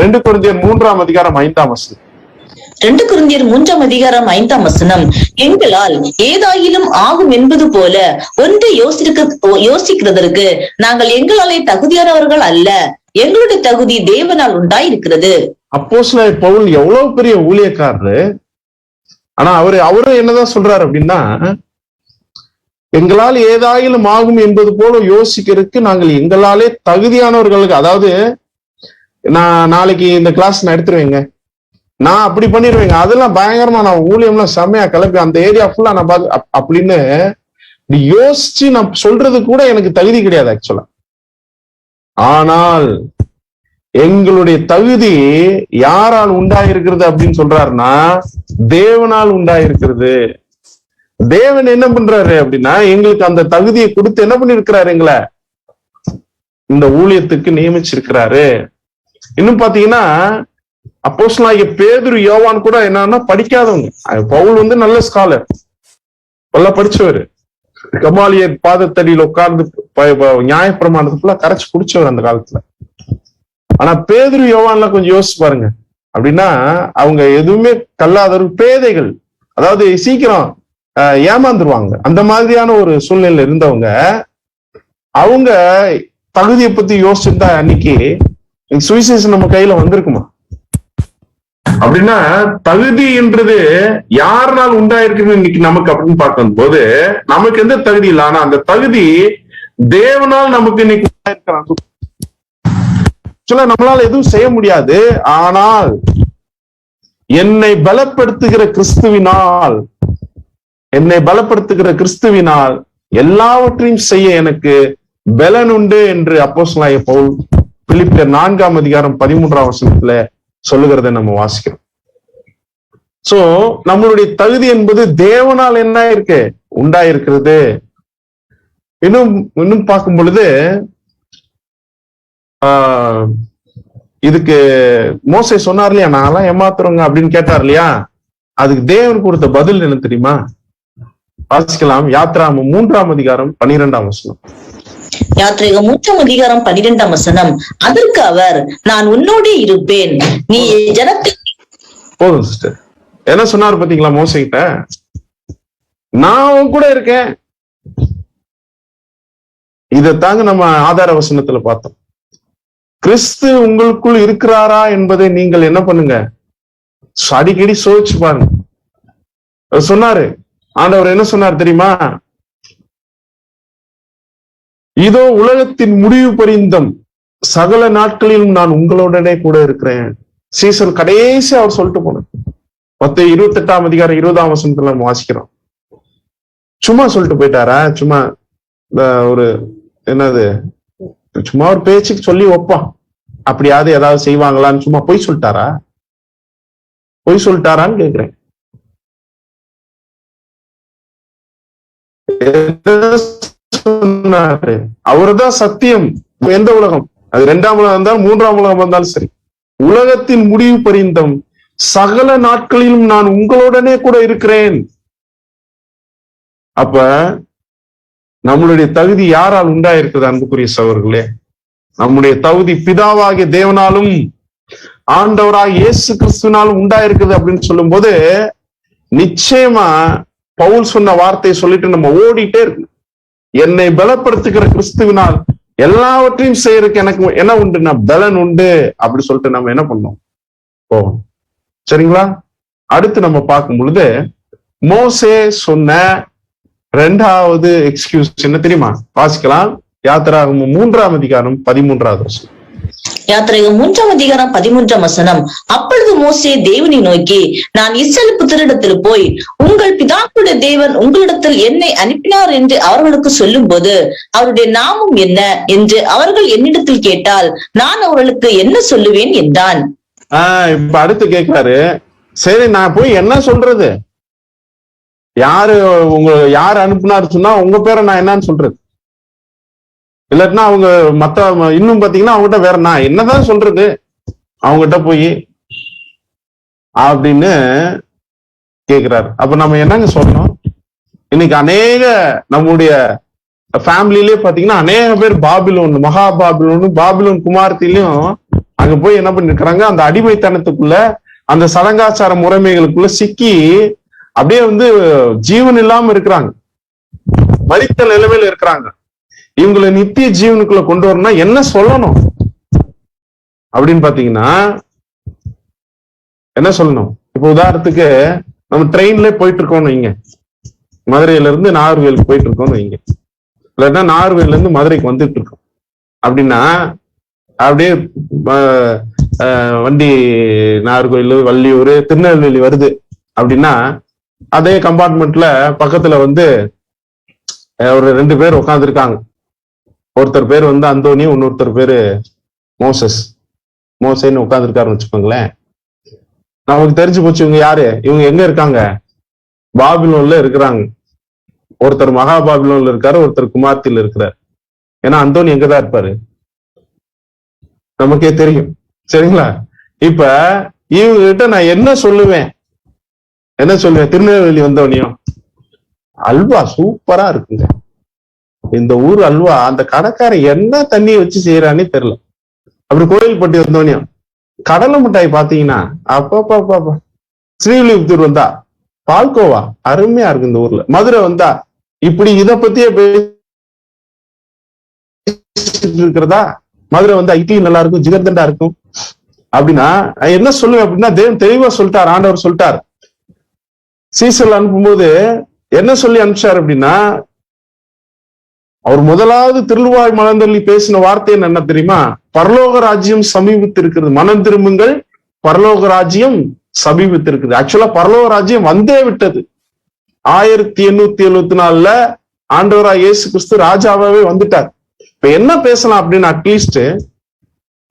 2 கொரிந்தியர் 3ஆம் அதிகாரம் 5ஆம் வசனம். 2 கொரிந்தியர் 3ஆம் அதிகாரம் 5ஆம் வசனம். எங்களால் ஏதாயிலும் ஆகும் என்பது போல ஒன்றை யோசிக்கிறதற்கு நாங்கள் எங்களாலே தகுதியானவர்கள் அல்ல, எங்களுடைய தகுதி தேவனால் உண்டாயிருக்கிறது. அப்போஸ்தலர் பவுல் எவ்வளவு பெரிய ஊழியக்காரரு. ஆனா அவரு என்னதான் சொல்றாரு அப்படின்னா, எங்களால் ஏதாயிலும் ஆகும் என்பது போல யோசிக்கிறதுக்கு நாங்கள் எங்களாலே தகுதியானவர்களுக்கு, அதாவது நான் நாளைக்கு இந்த கிளாஸ் நான் எடுத்துருவேங்க, நான் அப்படி பண்ணிடுவேங்க, அதெல்லாம் பயங்கரமா நான் ஊழியம்லாம் செம்மையா கிளப்பி அந்த ஏரியா ஃபுல்லா நான் பார்த்து அப்படின்னு யோசிச்சு நான் சொல்றது கூட எனக்கு தகுதி கிடையாது ஆக்சுவலா. ஆனால் எங்களுடைய தகுதி யாரால் உண்டாயிருக்கிறது அப்படின்னு சொல்றாருன்னா தேவனால் உண்டாயிருக்கிறது. தேவன் என்ன பண்றாரு அப்படின்னா எங்களுக்கு அந்த தகுதியை கொடுத்து என்ன பண்ணிருக்கிறாரு, எங்களை இந்த ஊழியத்துக்கு நியமிச்சிருக்கிறாரு. இன்னும் பாத்தீங்கன்னா அப்போஸ்தலனாகிய பேதுரு யோவான் கூட என்னன்னா படிக்காதவங்க. பவுல் வந்து நல்ல ஸ்காலர், நல்லா படிச்சவர், கமாலியர் பாதத்தடியில் உட்கார்ந்து நியாயப்பிரமாணத்துக்குள்ள கரைச்சு குடிச்சவர் அந்த காலத்துல. ஆனா பேதுரு யோவான்லாம் கொஞ்சம் யோசிச்சு பாருங்க. அப்படின்னா அவங்க எதுவுமே கல்லாதவர், பேதைகள், அதாவது சீக்கிரம் ஏமாந்துருவாங்க, அந்த மாதிரியான ஒரு சூழ்நிலையில இருந்தவங்க. அவங்க தகுதியை பத்தி யோசிச்சிருந்தா அன்னைக்கு சுவிசேஷம் நம்ம கையில வந்திருக்குமா? அப்படின்னா தகுதி என்றது யாருனால் உண்டாயிருக்குன்னு இன்னைக்கு நமக்கு அப்படின்னு பார்க்கும் போது நமக்கு எந்த தகுதி இல்லை. ஆனா அந்த தகுதி தேவனால் நமக்கு இன்னைக்கு உண்டாயிருக்கிறாங்க. நம்மளால எதுவும் செய்ய முடியாது. ஆனால் என்னை பலப்படுத்துகிற கிறிஸ்துவினால் எல்லாவற்றையும் செய்ய எனக்கு பலன் உண்டு என்று அப்போஸ்தலனாகிய பவுல் பிலிப்பியர் 4ஆம் அதிகாரம் 13ஆம் வசனத்துல சொல்லுகிறத நம்ம வாசிக்கிறோம். சோ நம்மளுடைய தகுதி என்பது தேவனால் என்ன இருக்கு, உண்டாயிருக்கிறது. இன்னும் பார்க்கும் பொழுது இதுக்கு மோசே சொன்னார் இல்லையா, நான்லாம் ஏமாத்துறவங்க அப்படின்னு கேட்டார் இல்லையா, அதுக்கு தேவன் கொடுத்த பதில் என்ன தெரியுமா? வாசிக்கலாம். யாத்ராகமம் 3ஆம் அதிகாரம் 12ஆம் வசனம். யாத்ரீகம் 3ஆம் அதிகாரம் 12ஆம் வசனம். அதற்கு அவர், நான் உன்னோடு இருப்பேன், நீ ஜனத்தை. போதும் சிஸ்டர், என்ன சொன்னார் பாத்தீங்களா மோசே கிட்ட? நான் உன் கூட இருக்கேன். இதைத்தாங்க நம்ம ஆதார வசனத்துல பார்த்தோம். கிறிஸ்து உங்களுக்குள் இருக்கிறாரா என்பதை நீங்கள் என்ன பண்ணுங்க, அடிக்கடி சோதிச்சு பாருங்க. சொன்னாரு ஆண்டவர், என்ன சொன்னார் தெரியுமா? இதோ உலகத்தின் முடிவு பரிந்தம் சகல நாட்களிலும் நான் உங்களோடனே கூட இருக்கிறேன். சீசன் கடைசி அவர் சொல்லிட்டு போன 28ஆம் அதிகாரம் 20ஆம் வசனத்துல நம்ம வாசிக்கிறோம். சும்மா சொல்லிட்டு போயிட்டாரா? சும்மா ஒரு என்னது, சும்மா ஒரு பேச்சுக்கு சொல்லி வைப்பான், அப்படியாவது ஏதாவது செய்வாங்களான்னு சும்மா பொய் சொல்லிட்டாரான்னு கேக்குறேன். அவர்தான் சத்தியம். எந்த உலகம், அது 2ஆம் உலகம் இருந்தாலும் 3ஆம் உலகம் வந்தாலும் சரி, உலகத்தின் முடிவு பரிந்தம் சகல நாட்களிலும் நான் உங்களோடனே கூட இருக்கிறேன். அப்ப நம்மளுடைய தகுதி யாரால் உண்டாயிருக்குது அன்புக்குரிய சகோதரர்களே? நம்முடைய தகுதி பிதாவாகிய தேவனாலும் ஆண்டவராக இயேசு கிறிஸ்துவினாலும் உண்டாயிருக்குது அப்படின்னு சொல்லும் போது நிச்சயமா பவுல் சொன்ன வார்த்தையை சொல்லிட்டு நம்ம ஓடிட்டே இருக்கு. என்னை பலப்படுத்துகிற கிறிஸ்துவினால் எல்லாவற்றையும் செய்யறதுக்கு எனக்கு என்ன உண்டுன்னா பலன் உண்டு அப்படி சொல்லிட்டு நம்ம என்ன பண்ணோம், போவோம். சரிங்களா? அடுத்து நம்ம பார்க்கும் பொழுது மோசே சொன்ன 2வது எக்ஸ்கியூஸ் என்ன தெரியுமா? வாசிக்கலாம். யாத்திராகமம் 3ஆம் அதிகாரம் 13ஆவது வசனம். யாத்திரைகம் 3ஆம் அதிகாரம் 13ஆம் வசனம். அப்பொழுது மோசே தேவனை நோக்கி, நான் இஸ்ரவேல் புத்திரிடத்தில் போய் உங்கள் பிதாக்களுடைய தேவன் உங்களிடத்தில் என்னை அனுப்பினார் என்று அவர்களுக்கு சொல்லும் போது அவருடைய நாமம் என்ன என்று அவர்கள் என்னிடத்தில் கேட்டால் நான் அவர்களுக்கு என்ன சொல்லுவேன் என்றான். இப்ப அடுத்து கேட்கிறாரு, சரி நான் போய் என்ன சொல்றது? யாரு அனுப்புனாரு சொன்னா உங்க பேரை நான் என்னன்னு சொல்றது? இல்லாட்டினா அவங்க இன்னும் பாத்தீங்கன்னா அவங்ககிட்ட வேற நான் என்னதான் சொல்றது அவங்ககிட்ட போய் அப்படின்னு கேக்குறாரு. அப்ப நம்ம என்னங்க சொல்லணும்? இன்னைக்கு அநேக நம்முடைய ஃபேமிலியிலே பாத்தீங்கன்னா அநேக பேர் பாபிலோன், மகா பாபிலோன் குமாரத்திலையும் அங்க போய் என்ன பண்ணிருக்கிறாங்க, அந்த அடிமைத்தனத்துக்குள்ள அந்த சடங்காச்சார முறைமைகளுக்குள்ள சிக்கி அப்படியே ஜீவன் இல்லாம இருக்கிறாங்க, மரித்த நிலைமையில இருக்கிறாங்க. இவங்களை நித்திய ஜீவனுக்குள்ள கொண்டு வரணும்னா என்ன சொல்லணும் அப்படின்னு பாத்தீங்கன்னா என்ன சொல்லணும்? இப்ப உதாரணத்துக்கு நம்ம ட்ரெயின்ல போயிட்டு இருக்கோம்னு வைங்க, மதுரையில இருந்து நாகர்கோவிலுக்கு போயிட்டு இருக்கோம்னு வைங்க, இல்லைன்னா நாகர்கோவில்ல இருந்து மதுரைக்கு வந்துட்டு இருக்கோம் அப்படின்னா அப்படியே வண்டி நாகர்கோயில், வள்ளியூர், திருநெல்வேலி வருது அப்படின்னா அதே கம்பார்ட்மெண்ட்ல பக்கத்துல வந்து ஒரு 2 பேர் உட்காந்துருக்காங்க. ஒருத்தர் பேர் வந்து அந்தோனி, இன்னொருத்தர் பேரு மோசேன்னு உட்காந்துருக்காருன்னு வச்சுக்கோங்களேன். நமக்கு தெரிஞ்சு போச்சு இவங்க யாரு, இவங்க எங்க இருக்காங்க, பாபிலோன்ல இருக்கிறாங்க. ஒருத்தர் மகா பாபிலோன்ல இருக்காரு, ஒருத்தர் குமார்த்தில இருக்கிறார். ஏன்னா அந்தோனி எங்கதான் இருப்பாரு நமக்கே தெரியும். சரிங்களா? இப்ப இவங்க கிட்ட நான் என்ன சொல்லுவேன், திருநெல்வேலி வந்தோனையும் அல்வா சூப்பரா இருக்குங்க, இந்த ஊர் அல்வா அந்த கடைக்காரன் என்ன தண்ணியை வச்சு செய்யறானே தெரியல. அப்படி கோயில்பட்டி வந்தோனையும் கடலை மிட்டாய் பாத்தீங்கன்னா அப்பா, ஸ்ரீவில்லிபுத்தூர் வந்தா பால்கோவா அருமையா இருக்கு இந்த ஊர்ல, மதுரை வந்தா இப்படி இத பத்தியே இருக்கிறதா, மதுரை வந்து இட்லி நல்லா இருக்கும், ஜிகர்தண்டா இருக்கும் அப்படின்னா என்ன சொல்லுவேன் அப்படின்னா, தேவன் தெளிவா சொல்லிட்டார், ஆண்டவர் சொல்லிட்டார். சீசல் அனுப்பும்போது என்ன சொல்லி அனுப்பிச்சார் அப்படின்னா, அவர் முதலாவது திருவாய் மலர்ந்தள்ளி பேசின வார்த்தை என்ன தெரியுமா, பரலோக ராஜ்யம் சமீபித்திருக்கிறது, மனம் திரும்புங்கள், பரலோக ராஜ்யம் சமீபித்திருக்கிறது. ஆக்சுவலா பரலோக ராஜ்யம் வந்தே விட்டது. 1874ல ஆண்டவரா இயேசு கிறிஸ்து ராஜாவே வந்துட்டார். இப்ப என்ன பேசலாம் அப்படின்னு, அட்லீஸ்ட்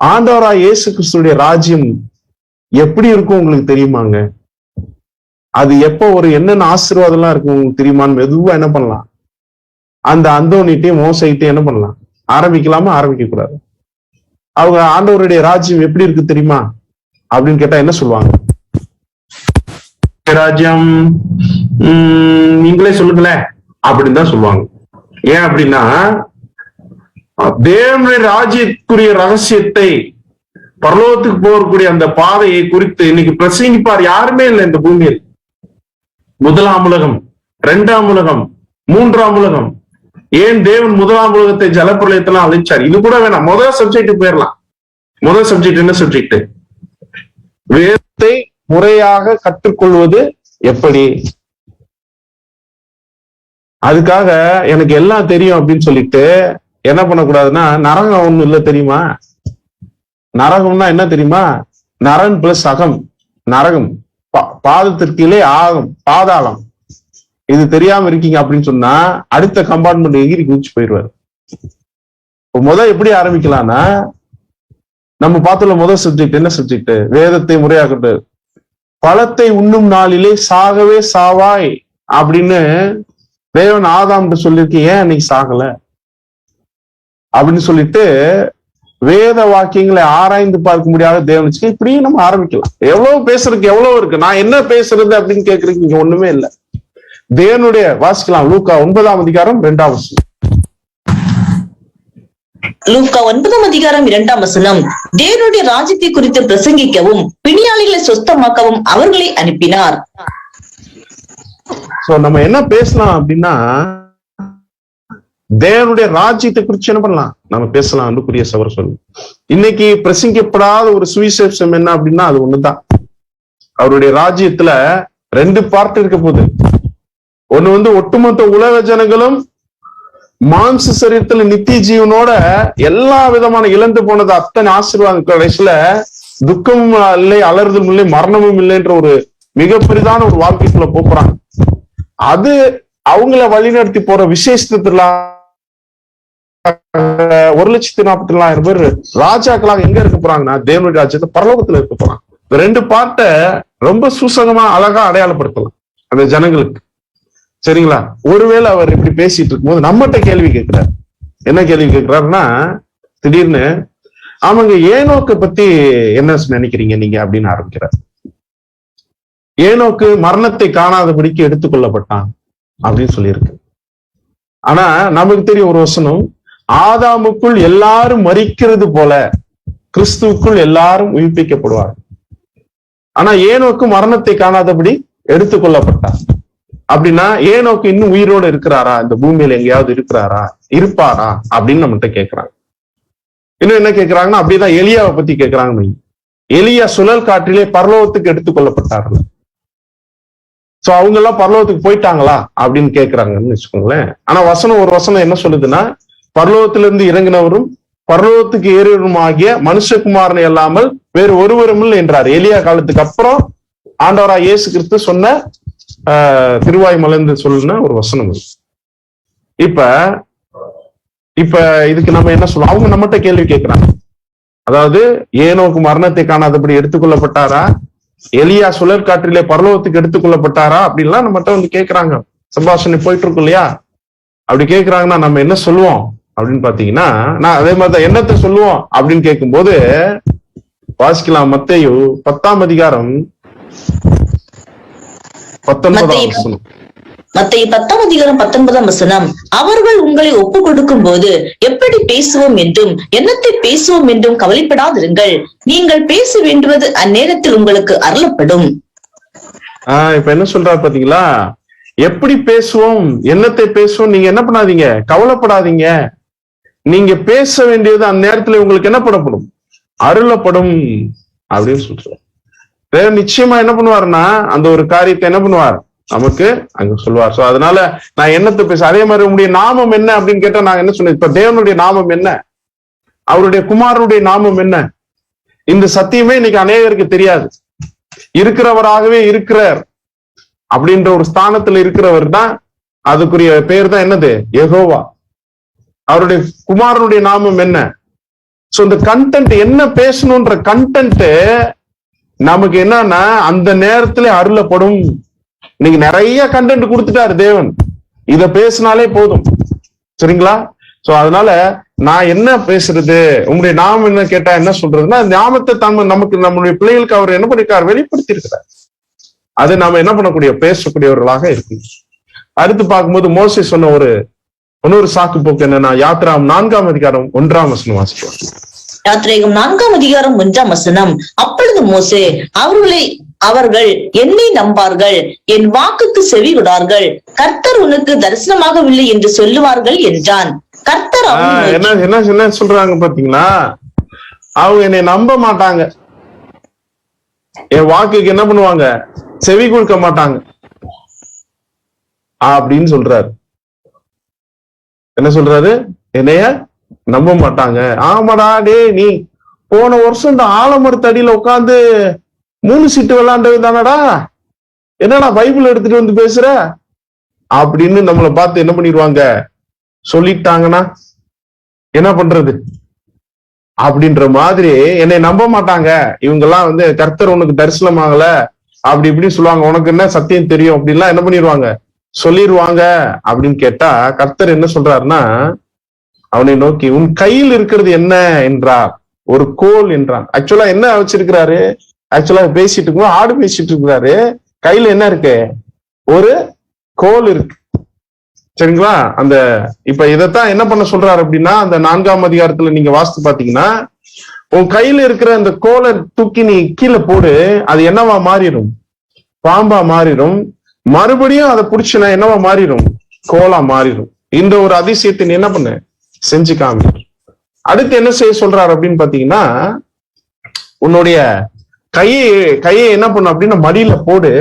ஆண்டவரா இயேசு கிறிஸ்துடைய ராஜ்யம் எப்படி இருக்கும் உங்களுக்கு தெரியுமாங்க, அது எப்போ ஒரு என்னென்ன ஆசீர்வாதம் எல்லாம் இருக்கும் உங்களுக்கு தெரியுமான்னு மெதுவா என்ன பண்ணலாம், அந்த அந்தோனிட்டையும் மோசைட்டையும் என்ன பண்ணலாம், ஆரம்பிக்கலாமா, ஆரம்பிக்க கூடாது. அவங்க ஆண்டவருடைய ராஜ்யம் எப்படி இருக்கு தெரியுமா அப்படின்னு கேட்டா என்ன சொல்லுவாங்க, ராஜ்யம் நீங்களே சொல்லுங்களேன் அப்படின்னு தான் சொல்லுவாங்க. ஏன் அப்படின்னா தேவனுடைய ராஜ்யத்துக்குரிய ரகசியத்தை, பரலோகத்துக்கு போகக்கூடிய அந்த பாதையை குறித்து இன்னைக்கு பிரசங்கிப்பார் யாருமே இல்லை இந்த பூமியில். 1ஆம் உலகம், 2ஆம் உலகம், 3ஆம் உலகம், ஏன் தேவன் 1ஆம் உலகத்தை ஜலப்பிரளயத்தெல்லாம் அழிச்சார், இது கூட வேணாம். முதல் சப்ஜெக்ட் போயிடலாம். முதல் சப்ஜெக்ட் என்ன சப்ஜெக்ட், வேதத்தை முறையாக கற்றுக்கொள்வது எப்படி. அதுக்காக எனக்கு எல்லாம் தெரியும் அப்படின்னு சொல்லிட்டு என்ன பண்ணக்கூடாதுன்னா, நரகம் ஒண்ணு இல்ல தெரியுமா, நரகம்னா என்ன தெரியுமா, நரன் பிளஸ் அகம், நரகம் பாதத்திற்கீழே ஆகம், பாதாளம். இது தெரியாம இருக்கீங்க அப்படின்னு சொன்னா அடுத்த கம்பார்ட்மெண்ட் எகிரி குதிச்சு போயிடுவாரு. முதல் எப்படி ஆரம்பிக்கலாம்னா, நம்ம பார்த்துள்ள முதல் சப்ஜெக்ட் என்ன சப்ஜெக்ட், வேதத்தை முறையாக்கட்டு, பழத்தை உண்ணும் நாளிலே சாகவே சாவாய் அப்படின்னு தேவன் ஆதாம் சொல்லிருக்கு. ஏன் அன்னைக்கு சாகல அப்படின்னு சொல்லிட்டு வேத வாக்கியங்களை ஆராய்ந்து பார்க்க முடியாத தேவனுக்கு இப்படியும் நம்ம ஆரம்பிக்கலாம். எவ்வளவு பேசுறதுக்கு எவ்வளவு இருக்கு, நான் என்ன பேசுறது அப்படின்னு கேட்கறதுக்கு இங்க ஒண்ணுமே இல்லை. தேவனுடைய வாசிக்கலாம், லூக்கா 9ஆம் அதிகாரம் 2ஆம் வசனம். லூக்கா 9ஆம் அதிகாரம் 2ஆம் வசனம். தேவனுடைய ராஜ்யத்தை குறித்து பிரசங்கிக்கவும் பிணியாளிகளை சுத்தமாக்கவும் அவர்களை அனுப்பினார். சோ நம்ம என்ன பேசலாம் அப்படின்னா, தேவனுடைய ராஜ்யத்தை குறித்து என்ன பண்ணலாம், நம்ம பேசலாம். அன்புக்குரிய சகோதர சொல்லு, இன்னைக்கு பிரசங்கிக்கப்படாத ஒரு சுவிசேஷம் என்ன அப்படின்னா அது ஒண்ணுதான். அவருடைய ராஜ்யத்துல 2 பார்ட் இருக்க போகுது. ஒண்ணு வந்து ஒட்டுமொத்த உலக ஜனங்களும் மாம்ச சரீரத்துல நித்திய ஜீவனோட எல்லா விதமான இழந்து போனது அத்தனை ஆசீர்வாதம் கடைசியில துக்கமும் இல்லை, அலறுதலும் இல்லை, மரணமும் இல்லைன்ற ஒரு மிக பெரிதான ஒரு வாழ்க்கைக்குள்ள போறாங்க. அது அவங்கள வழிநடத்தி போற விசேஷத்துல 1,40,000 பேர் ராஜாக்களாக எங்க இருக்க போறாங்கன்னா தேவனுடைய ராஜ்யத்தை பரலோகத்துல இருக்க போறாங்க. 2 பார்ட்டை ரொம்ப சூசகமா அழகா அடையாளப்படுத்தலாம் அந்த ஜனங்களுக்கு. சரிங்களா? ஒருவேளை அவர் இப்படி பேசிட்டு இருக்கும்போது நம்மகிட்ட கேள்வி கேட்கிறார். என்ன கேள்வி கேட்கிறாருன்னா, திடீர்னு ஆமாங்க ஏனோக்கை பத்தி என்ன நினைக்கிறீங்க நீங்க அப்படின்னு ஆரம்பிக்கிறார். ஏனோக்கு மரணத்தை காணாதபடிக்கு எடுத்துக்கொள்ளப்பட்டான் அப்படின்னு சொல்லியிருக்கு. ஆனா நமக்கு தெரியும் ஒரு வசனம், ஆதாமுக்குள் எல்லாரும் மரிக்கிறது போல கிறிஸ்துவுக்குள் எல்லாரும் உயிர்ப்பிக்கப்படுவார். ஆனா ஏனோக்கு மரணத்தை காணாதபடி எடுத்துக்கொள்ளப்பட்டார். அப்படின்னா ஏனோக்கு இன்னும் உயிரோடு இருக்கிறாரா, இந்த பூமியில எங்கேயாவது இருக்கிறாரா, இருப்பாரா அப்படின்னு நம்மகிட்ட கேட்கிறாங்க. இன்னும் என்ன கேட்கிறாங்கன்னா, அப்படிதான் எலியாவை பத்தி கேட்கிறாங்க. எலியா சுழல் காற்றிலே பரலோகத்துக்கு எடுத்துக்கொள்ளப்பட்டார்கள். சோ அவங்க எல்லாம் பரலோகத்துக்கு போயிட்டாங்களா அப்படின்னு கேட்கிறாங்கன்னு வச்சுக்கோங்களேன். ஆனா வசனம் ஒரு வசனம் என்ன சொல்லுதுன்னா, பரலோகத்திலிருந்து இறங்கினவரும் பரலோகத்துக்கு ஏறியவருமாகிய மனுஷகுமாரனை அல்லாமல் வேறு ஒருவரும் இல்லை என்றார். எலியா காலத்துக்கு அப்புறம் ஆண்டவராய் இயேசு கிறிஸ்து சொன்ன திருவாய் மலர்ந்து சொல்லுன ஒரு வசனம். இப்ப இதுக்கு நம்ம என்ன சொல்லுவோம்? அவங்க நம்மகிட்ட கேள்வி கேட்கிறாங்க. அதாவது ஏனோக்கு மரணத்தை காணாதபடி எடுத்துக்கொள்ளப்பட்டாரா, எலியா சுழற்காற்றிலே பரலோகத்துக்கு எடுத்துக்கொள்ளப்பட்டாரா அப்படின்லாம் நம்மகிட்ட வந்து கேட்கிறாங்க. சம்பாஷணை போயிட்டு இருக்கும் இல்லையா? அப்படி கேட்கிறாங்கன்னா நம்ம என்ன சொல்லுவோம் அப்படின்னு பாத்தீங்கன்னா, நான் அதே மாதிரிதான் என்னத்தை சொல்லுவோம் அப்படின்னு கேட்கும்போது வாசிக்கலாம். மத்தேயு 10ஆம் அதிகாரம் 19ஆம் வசனம். மத்தேயு 10ஆம் அதிகாரம் 19ஆம் வசனம். அவர்கள் உங்களை ஒப்பு கொடுக்கும் போது எப்படி பேசுவோம் என்றும் என்னத்தை பேசுவோம் என்றும் கவலைப்படாதிருங்கள். நீங்கள் பேச வேண்டுவது அந்நேரத்தில் உங்களுக்கு அருளப்படும். இப்ப என்ன சொல்றாரு பாத்தீங்களா? எப்படி பேசுவோம், என்னத்தை பேசுவோம், நீங்க என்ன பண்ணாதீங்க, கவலைப்படாதீங்க. நீங்க பேச வேண்டியது அந்நேரத்துல உங்களுக்கு என்ன பண்ணப்படும்? அருளப்படும் அப்படின்னு சொல்றாரு. நிச்சயமா என்ன பண்ணுவாருன்னா அந்த ஒரு காரியத்தை என்ன பண்ணுவார் நமக்கு அங்க சொல்லுவார். சோ அதனால நான் என்னத்தை பேச, அதே மாதிரி உங்களுடைய நாமம் என்ன அப்படின்னு கேட்டா நான் என்ன சொன்னேன்? இப்ப தேவனுடைய நாமம் என்ன, அவருடைய குமாரனுடைய நாமம் என்ன, இந்த சத்தியமே இன்னைக்கு அநேகருக்கு தெரியாது. இருக்கிறவராகவே இருக்கிறார் அப்படின்ற ஒரு ஸ்தானத்துல இருக்கிறவர் தான், அதுக்குரிய பேர் தான் என்னது? யெகோவா. அவருடைய குமாரனுடைய நாமம் என்ன? சோ இந்த கண்டென்ட் என்ன பேசணும்ன்ற கண்டென்ட் நமக்கு என்னன்னா அந்த நேரத்துல அருளப்படும். இன்னைக்கு நிறைய கண்டென்ட் கொடுத்துட்டாரு தேவன், இத பேசினாலே போதும். சரிங்களா? சோ அதனால நான் என்ன பேசுறது, உங்களுடைய நாமம் என்ன கேட்டா என்ன சொல்றதுன்னா, நாமத்தை நமக்கு நம்மளுடைய பிள்ளைகளுக்கு அவர் என்ன பண்ணிருக்காரு? வெளிப்படுத்தி இருக்கிறார். அதை நாம என்ன பண்ணக்கூடிய பேசக்கூடியவர்களாக இருக்கு. அடுத்து பார்க்கும்போது மோசே சொன்ன இன்னொரு சாக்கு போக்கு என்னன்னா, யாத்திராம் 4ஆம் அதிகாரம் 1ஆம் வசனம் வாசிக்கிறோம். யாத்திராகமம் 4ஆம் அதிகாரம் 1ஆம் வசனம். அப்பொழுது மோசே அவர்கள் என்னை நம்பார்கள், என் வாக்குக்கு செவி கொடார்கள், கர்த்தர் உனக்கு தரிசனமாகவில்லை என்று சொல்லுவார்கள் என்றான். கர்த்தர் என்ன சொல்றாங்க பாத்தீங்களா? அவங்க என்னை நம்ப மாட்டாங்க, என் வாக்குக்கு என்ன பண்ணுவாங்க? செவி கொடுக்க மாட்டாங்க அப்படின்னு சொல்றாரு. என்ன சொல்றாரு? என்னைய நம்ப மாட்டாங்க. ஆமாடா டே, நீ போன வருஷம் இந்த ஆலமரத்தடியில உட்காந்து 3 சீட்டு விளையாண்டது தானடா, என்னடா பைபிள் எடுத்துட்டு வந்து பேசுற அப்படின்னு நம்மளை பார்த்து என்ன பண்ணிடுவாங்க? சொல்லிட்டாங்கன்னா என்ன பண்றது அப்படின்ற மாதிரி என்னை நம்ப மாட்டாங்க. இவங்கெல்லாம் வந்து கர்த்தர் உனக்கு தரிசனம் ஆகல அப்படி இப்படி சொல்லுவாங்க, உனக்கு என்ன சத்தியம் தெரியும் அப்படின்லாம் என்ன பண்ணிடுவாங்க? சொல்லிடுவாங்க. அப்படின்னு கேட்டா கர்த்தர் என்ன சொல்றாருன்னா, அவனை நோக்கி உன் கையில் இருக்கிறது என்ன என்றார். ஒரு கோல் என்றான். ஆக்சுவலா என்ன வச்சிருக்கிறாரு? ஆக்சுவலா பேசிட்டு இருக்கும் ஆடு பேசிட்டு இருக்கிறாரு, கையில என்ன இருக்கு? ஒரு கோல் இருக்கு. சரிங்களா? இப்ப இதைத்தான் என்ன பண்ண சொல்றாரு அப்படின்னா, அந்த 4ஆம் அதிகாரத்துல நீங்க வாசித்து பாத்தீங்கன்னா, உன் கையில இருக்கிற அந்த கோலை தூக்கி நீ கீழே போடு, அது என்னவா மாறிடும்? பாம்பா மாறிடும். மறுபடியும் அதை புடிச்சுனா என்னவா மாறிடும்? கோலா மாறிடும். இந்த ஒரு அதிசயத்தை நீ என்ன பண்ண? செஞ்சு காமி. அடுத்து என்ன செய்ய சொல்றாரு அப்படின்னு பாத்தீங்கன்னா, உன்னுடைய கையை என்ன பண்ணும் அப்படின்னா மடியில போடு,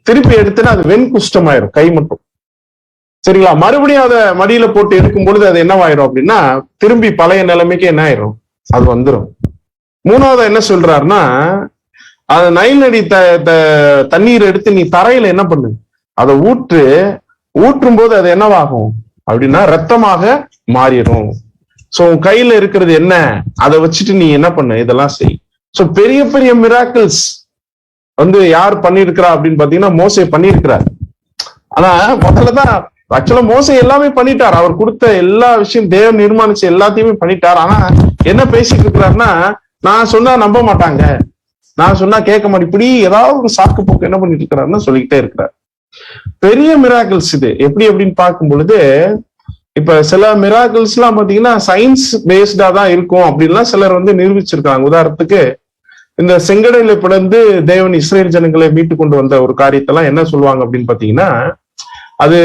திருப்பி எடுத்துன்னா அது வெண்குஷ்டமாயிரும் கை மட்டும். சரிங்களா? மறுபடியும் அதை மடியில போட்டு எடுக்கும் பொழுது அது என்னவாயிரும் அப்படின்னா திரும்பி பழைய நிலைமைக்கு என்ன ஆயிரும்? அது வந்துடும். 3வது என்ன சொல்றாருன்னா, அந்த நைல் நதி தண்ணீர் எடுத்து நீ தரையில என்ன பண்ணு? அதை ஊற்றும் போது அது என்னவாகும் அப்படின்னா ரத்தமாக மாறிடும். சோ உன் கையில இருக்கிறது என்ன, அதை வச்சுட்டு நீ என்ன பண்ணு? இதெல்லாம் செய். சோ பெரிய பெரிய மிராக்கிள்ஸ் வந்து யார் பண்ணிருக்கிறா அப்படின்னு பாத்தீங்கன்னா மோசே பண்ணிருக்கிறார். ஆனா முதல்லதான் ஆக்சுவலா மோசே எல்லாமே பண்ணிட்டார். அவர் கொடுத்த எல்லா விஷயம் தேவன் நிர்மாணிச்ச எல்லாத்தையுமே பண்ணிட்டார். ஆனா என்ன பேசிட்டு இருக்கிறாருன்னா, நான் சொன்னா நம்ப மாட்டாங்க, நான் சொன்னா கேட்க மாட்டேன், இப்படி ஏதாவது ஒரு சாக்கு போக்கு என்ன பண்ணிட்டு இருக்கிறாருன்னு சொல்லிக்கிட்டே இருக்கிறார். பெரிய மிராக்கிள்ஸ் இது. எப்படி அப்படின்னு பார்க்கும் பொழுது, இப்ப சில மிராக்கிள்ஸ் எல்லாம் பாத்தீங்கன்னா சயின்ஸ் பேஸ்டா தான் இருக்கும் அப்படின்லாம் சிலர் வந்து நிரூபிச்சிருக்காங்க. உதாரணத்துக்கு இந்த செங்கடலை பிளந்து தேவன் இஸ்ரேல் ஜனங்களை மீட்டு கொண்டு வந்த ஒரு காரியத்தெல்லாம் என்ன சொல்லுவாங்க அப்படின்னு பாத்தீங்கன்னா, அது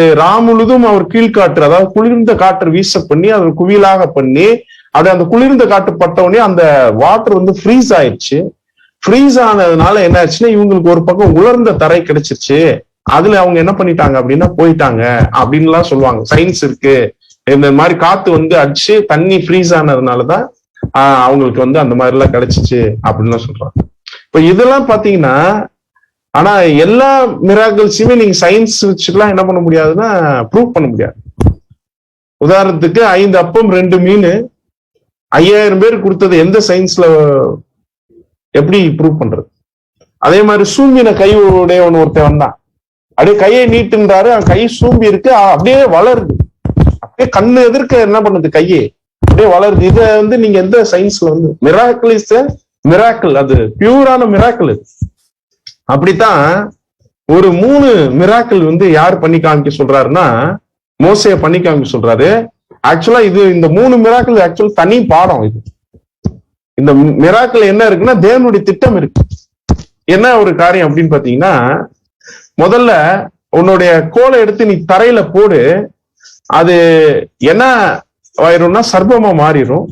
முழுதும் அவர் கீழ்காற்று, அதாவது குளிர்ந்த காற்று வீச பண்ணி அதை குவியலாக பண்ணி அப்படி அந்த குளிர்ந்த காற்று பட்டவுடனே அந்த வாட்டர் வந்து ஃப்ரீஸ் ஆயிடுச்சு. ஃப்ரீஸ் ஆனதுனால என்ன ஆச்சுன்னா இவங்களுக்கு ஒரு பக்கம் உலர்ந்த தரை கிடைச்சிருச்சு. அதுல அவங்க என்ன பண்ணிட்டாங்க அப்படின்னா போயிட்டாங்க அப்படின்லாம் சொல்லுவாங்க. சயின்ஸ் இருக்கு, இந்த மாதிரி காத்து வந்து அடிச்சு தண்ணி ஃப்ரீஸ் ஆனதுனாலதான் அவங்களுக்கு வந்து அந்த மாதிரி எல்லாம் கிடைச்சிச்சு அப்படின்னு சொல்றாங்க. இப்ப இதெல்லாம் பாத்தீங்கன்னா, ஆனா எல்லா மிராக்கிள்ஸுமே நீங்க சயின்ஸ் வச்சுக்கலாம் என்ன பண்ண முடியாதுன்னா ப்ரூவ் பண்ண முடியாது. உதாரணத்துக்கு 5 அப்பம் 2 மீன் 5000 பேர் கொடுத்தது எந்த சயின்ஸ்ல எப்படி ப்ரூவ் பண்றது? அதே மாதிரி சூம்பின கை உடையவன் ஒருத்தன் வந்தான், அப்படியே கையை நீட்டுன்றாரு, கை சூம்பி இருக்கு, அப்படியே வளருது, அப்படியே கண்ணு எதிர்க்க என்ன பண்ணுது, கையே அப்படியே வளருது. இத வந்து நீங்க எந்த சயின்ஸ்ல வந்து மிராக்கிள் இஸ் மிராக்கிள், அது பியூரான மிராக்கிள். அப்படித்தான் ஒரு 3 மிராக்கிள் வந்து யார் பண்ணி காமிக்க சொல்றாருன்னா மோசைய பண்ணி காமிக்க சொல்றாரு. ஆக்சுவலா இந்த 3 மிராக்கிள் ஆக்சுவலா தனி பாடம். இந்த மிராக்கிள் என்ன இருக்குன்னா தேவனுடைய திட்டம் இருக்கு. என்ன ஒரு காரியம் அப்படின்னு பாத்தீங்கன்னா, முதல்ல உன்னுடைய கோலை எடுத்து நீ தரையில போடு, அது என்ன ஆயிரும்னா சர்ப்பமா மாறிடும்,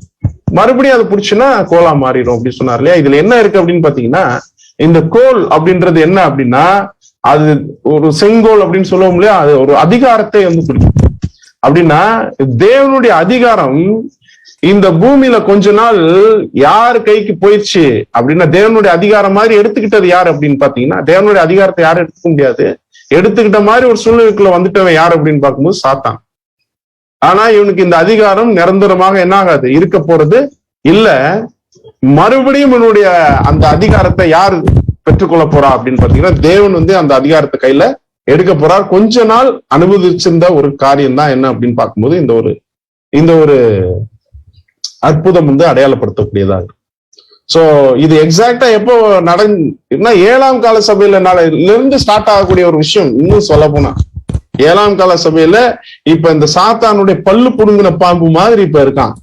மறுபடியும் அதை புடிச்சுன்னா கோலா மாறிடும் அப்படின்னு சொன்னார் இல்லையா. இதுல என்ன இருக்கு அப்படின்னு பாத்தீங்கன்னா, இந்த கோல் அப்படின்றது என்ன அப்படின்னா அது ஒரு செங்கோல் அப்படின்னு சொல்லுவோம் இல்லையா, அது ஒரு அதிகாரத்தை வந்து பிடிக்கும். அப்படின்னா தேவனுடைய அதிகாரம் இந்த பூமியில கொஞ்ச நாள் யார் கைக்கு போயிடுச்சு அப்படின்னா, தேவனுடைய அதிகாரம் மாதிரி எடுத்துக்கிட்டது யார் அப்படின்னு பாத்தீங்கன்னா, தேவனுடைய அதிகாரத்தை யாரும் எடுத்துக்க முடியாது, எடுத்துக்கிட்ட மாதிரி ஒரு சூழ்நிலைக்குள்ள வந்துட்டவன் யார் அப்படின்னு பார்க்கும்போது சாத்தான். ஆனா இவனுக்கு இந்த அதிகாரம் நிரந்தரமாக என்ன ஆகாது, இருக்க போறது இல்ல. மறுபடியும் இவனுடைய அந்த அதிகாரத்தை யார் பெற்றுக்கொள்ள போறா அப்படின்னு பாத்தீங்கன்னா, தேவன் வந்து அந்த அதிகாரத்தை கையில எடுக்க போறார். கொஞ்ச நாள் அனுபவிச்சிருந்த ஒரு காரியம் தான் என்ன அப்படின்னு பார்க்கும்போது இந்த ஒரு அற்புதம் வந்து அடையாளப்படுத்தக்கூடியதா இருக்கு. சோ இது எக்ஸாக்டா எப்போ நடந்தா 7ஆம் கால சபையில இருந்து ஸ்டார்ட் ஆகக்கூடிய ஒரு விஷயம். இன்னும் சொல்ல போனா 7ஆம் கால சபையில இப்ப இந்த சாத்தானுடைய பல்லு புடுங்கின பாம்பு மாதிரி இப்ப இருக்கான்,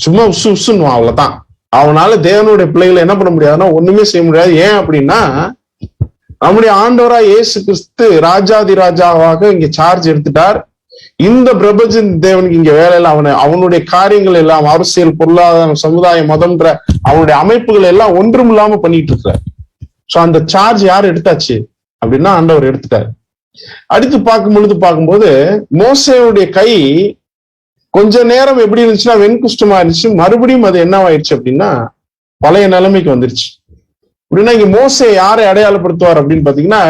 சும்மா உசு உசுன்னு அவ்வளவுதான். அவனால தேவனுடைய பிள்ளைகளை என்ன பண்ண முடியாதுன்னா ஒண்ணுமே செய்ய முடியாது. ஏன் அப்படின்னா, நம்முடைய ஆண்டவரா இயேசு கிறிஸ்து ராஜாதி ராஜாவாக இங்க சார்ஜ் எடுத்துட்டார். இந்த பிரபஞ்ச தேவனுக்கு இங்க வேலையில அவனுடைய காரியங்கள் எல்லாம் அரசியல், பொருளாதாரம், சமுதாயம், மதம்ன்ற அவனுடைய அமைப்புகள் எல்லாம் ஒன்றும் இல்லாம பண்ணிட்டு இருக்கிறார். சோ அந்த சார்ஜ் யார் எடுத்தாச்சு அப்படின்னா ஆண்டவர் எடுத்துட்டார். அடுத்து பார்க்கும்போது மோசேயுடைய கை கொஞ்ச நேரம் எப்படி இருந்துச்சுன்னா வெண்குஷ்டமா இருந்துச்சு, மறுபடியும் அது என்னவாயிருச்சு அப்படின்னா பழைய நிலைமைக்கு வந்துருச்சு. அப்படின்னா இங்க மோசே யாரை அடையாளப்படுத்துவார் அப்படின்னு பாத்தீங்கன்னா,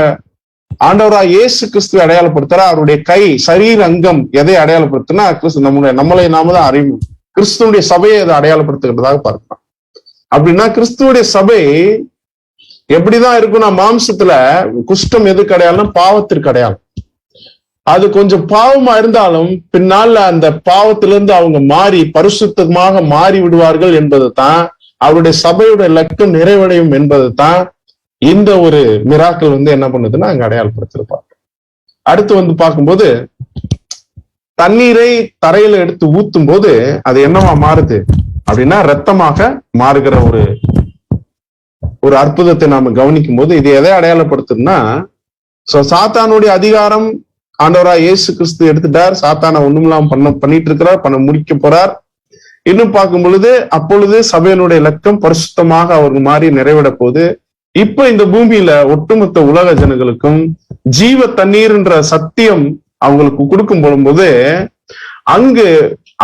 ஆண்டவரா இயேசு கிறிஸ்துவை அடையாளப்படுத்துறா. அவருடைய கை சரீர அங்கம் எதை அடையாளப்படுத்துனா நம்மளை நாம தான் அறிவு, கிறிஸ்துவனுடைய சபையை அதை அடையாளப்படுத்துகிறதாக பார்க்கலாம். அப்படின்னா கிறிஸ்துவனுடைய சபை எப்படிதான் இருக்கும்னா, மாம்சத்துல குஷ்டம் எதுக்கு அடையாளம், பாவத்திற்கு அடையாளம். அது கொஞ்சம் பாவமா இருந்தாலும் பின்னால அந்த பாவத்திலிருந்து அவங்க மாறி பரிசுத்தமாக மாறி விடுவார்கள் என்பது தான் அவருடைய சபையுடைய லட்சம் நிறைவடையும் என்பது தான் இந்த ஒரு மிராக்கள் வந்து என்ன பண்ணுதுன்னா அங்க அடையாளப்படுத்திருப்பாங்க. அடுத்து வந்து பார்க்கும்போது தண்ணீரை தரையில எடுத்து ஊத்தும் போது அது என்னவா மாறுது அப்படின்னா ரத்தமாக மாறுகிற ஒரு அற்புதத்தை நாம கவனிக்கும் போது இது எதை அடையாளப்படுத்துதுன்னா, சாத்தானுடைய அதிகாரம் ஆண்டவரா இயேசு கிறிஸ்து எடுத்துட்டார், சாத்தான ஒண்ணுமில்லாம பண்ணிட்டு இருக்கிறார், பண்ண முடிக்க போறார். இன்னும் பார்க்கும் பொழுது அப்பொழுது சபையினுடைய இலக்கம் பரிசுத்தமாக அவருக்கு மாறி நிறைவிட போது. இப்ப இந்த பூமியில ஒட்டுமொத்த உலக ஜனங்களுக்கும் ஜீவ தண்ணீர்ன்ற சத்தியம் அவங்களுக்கு கொடுக்கும் போது அங்கு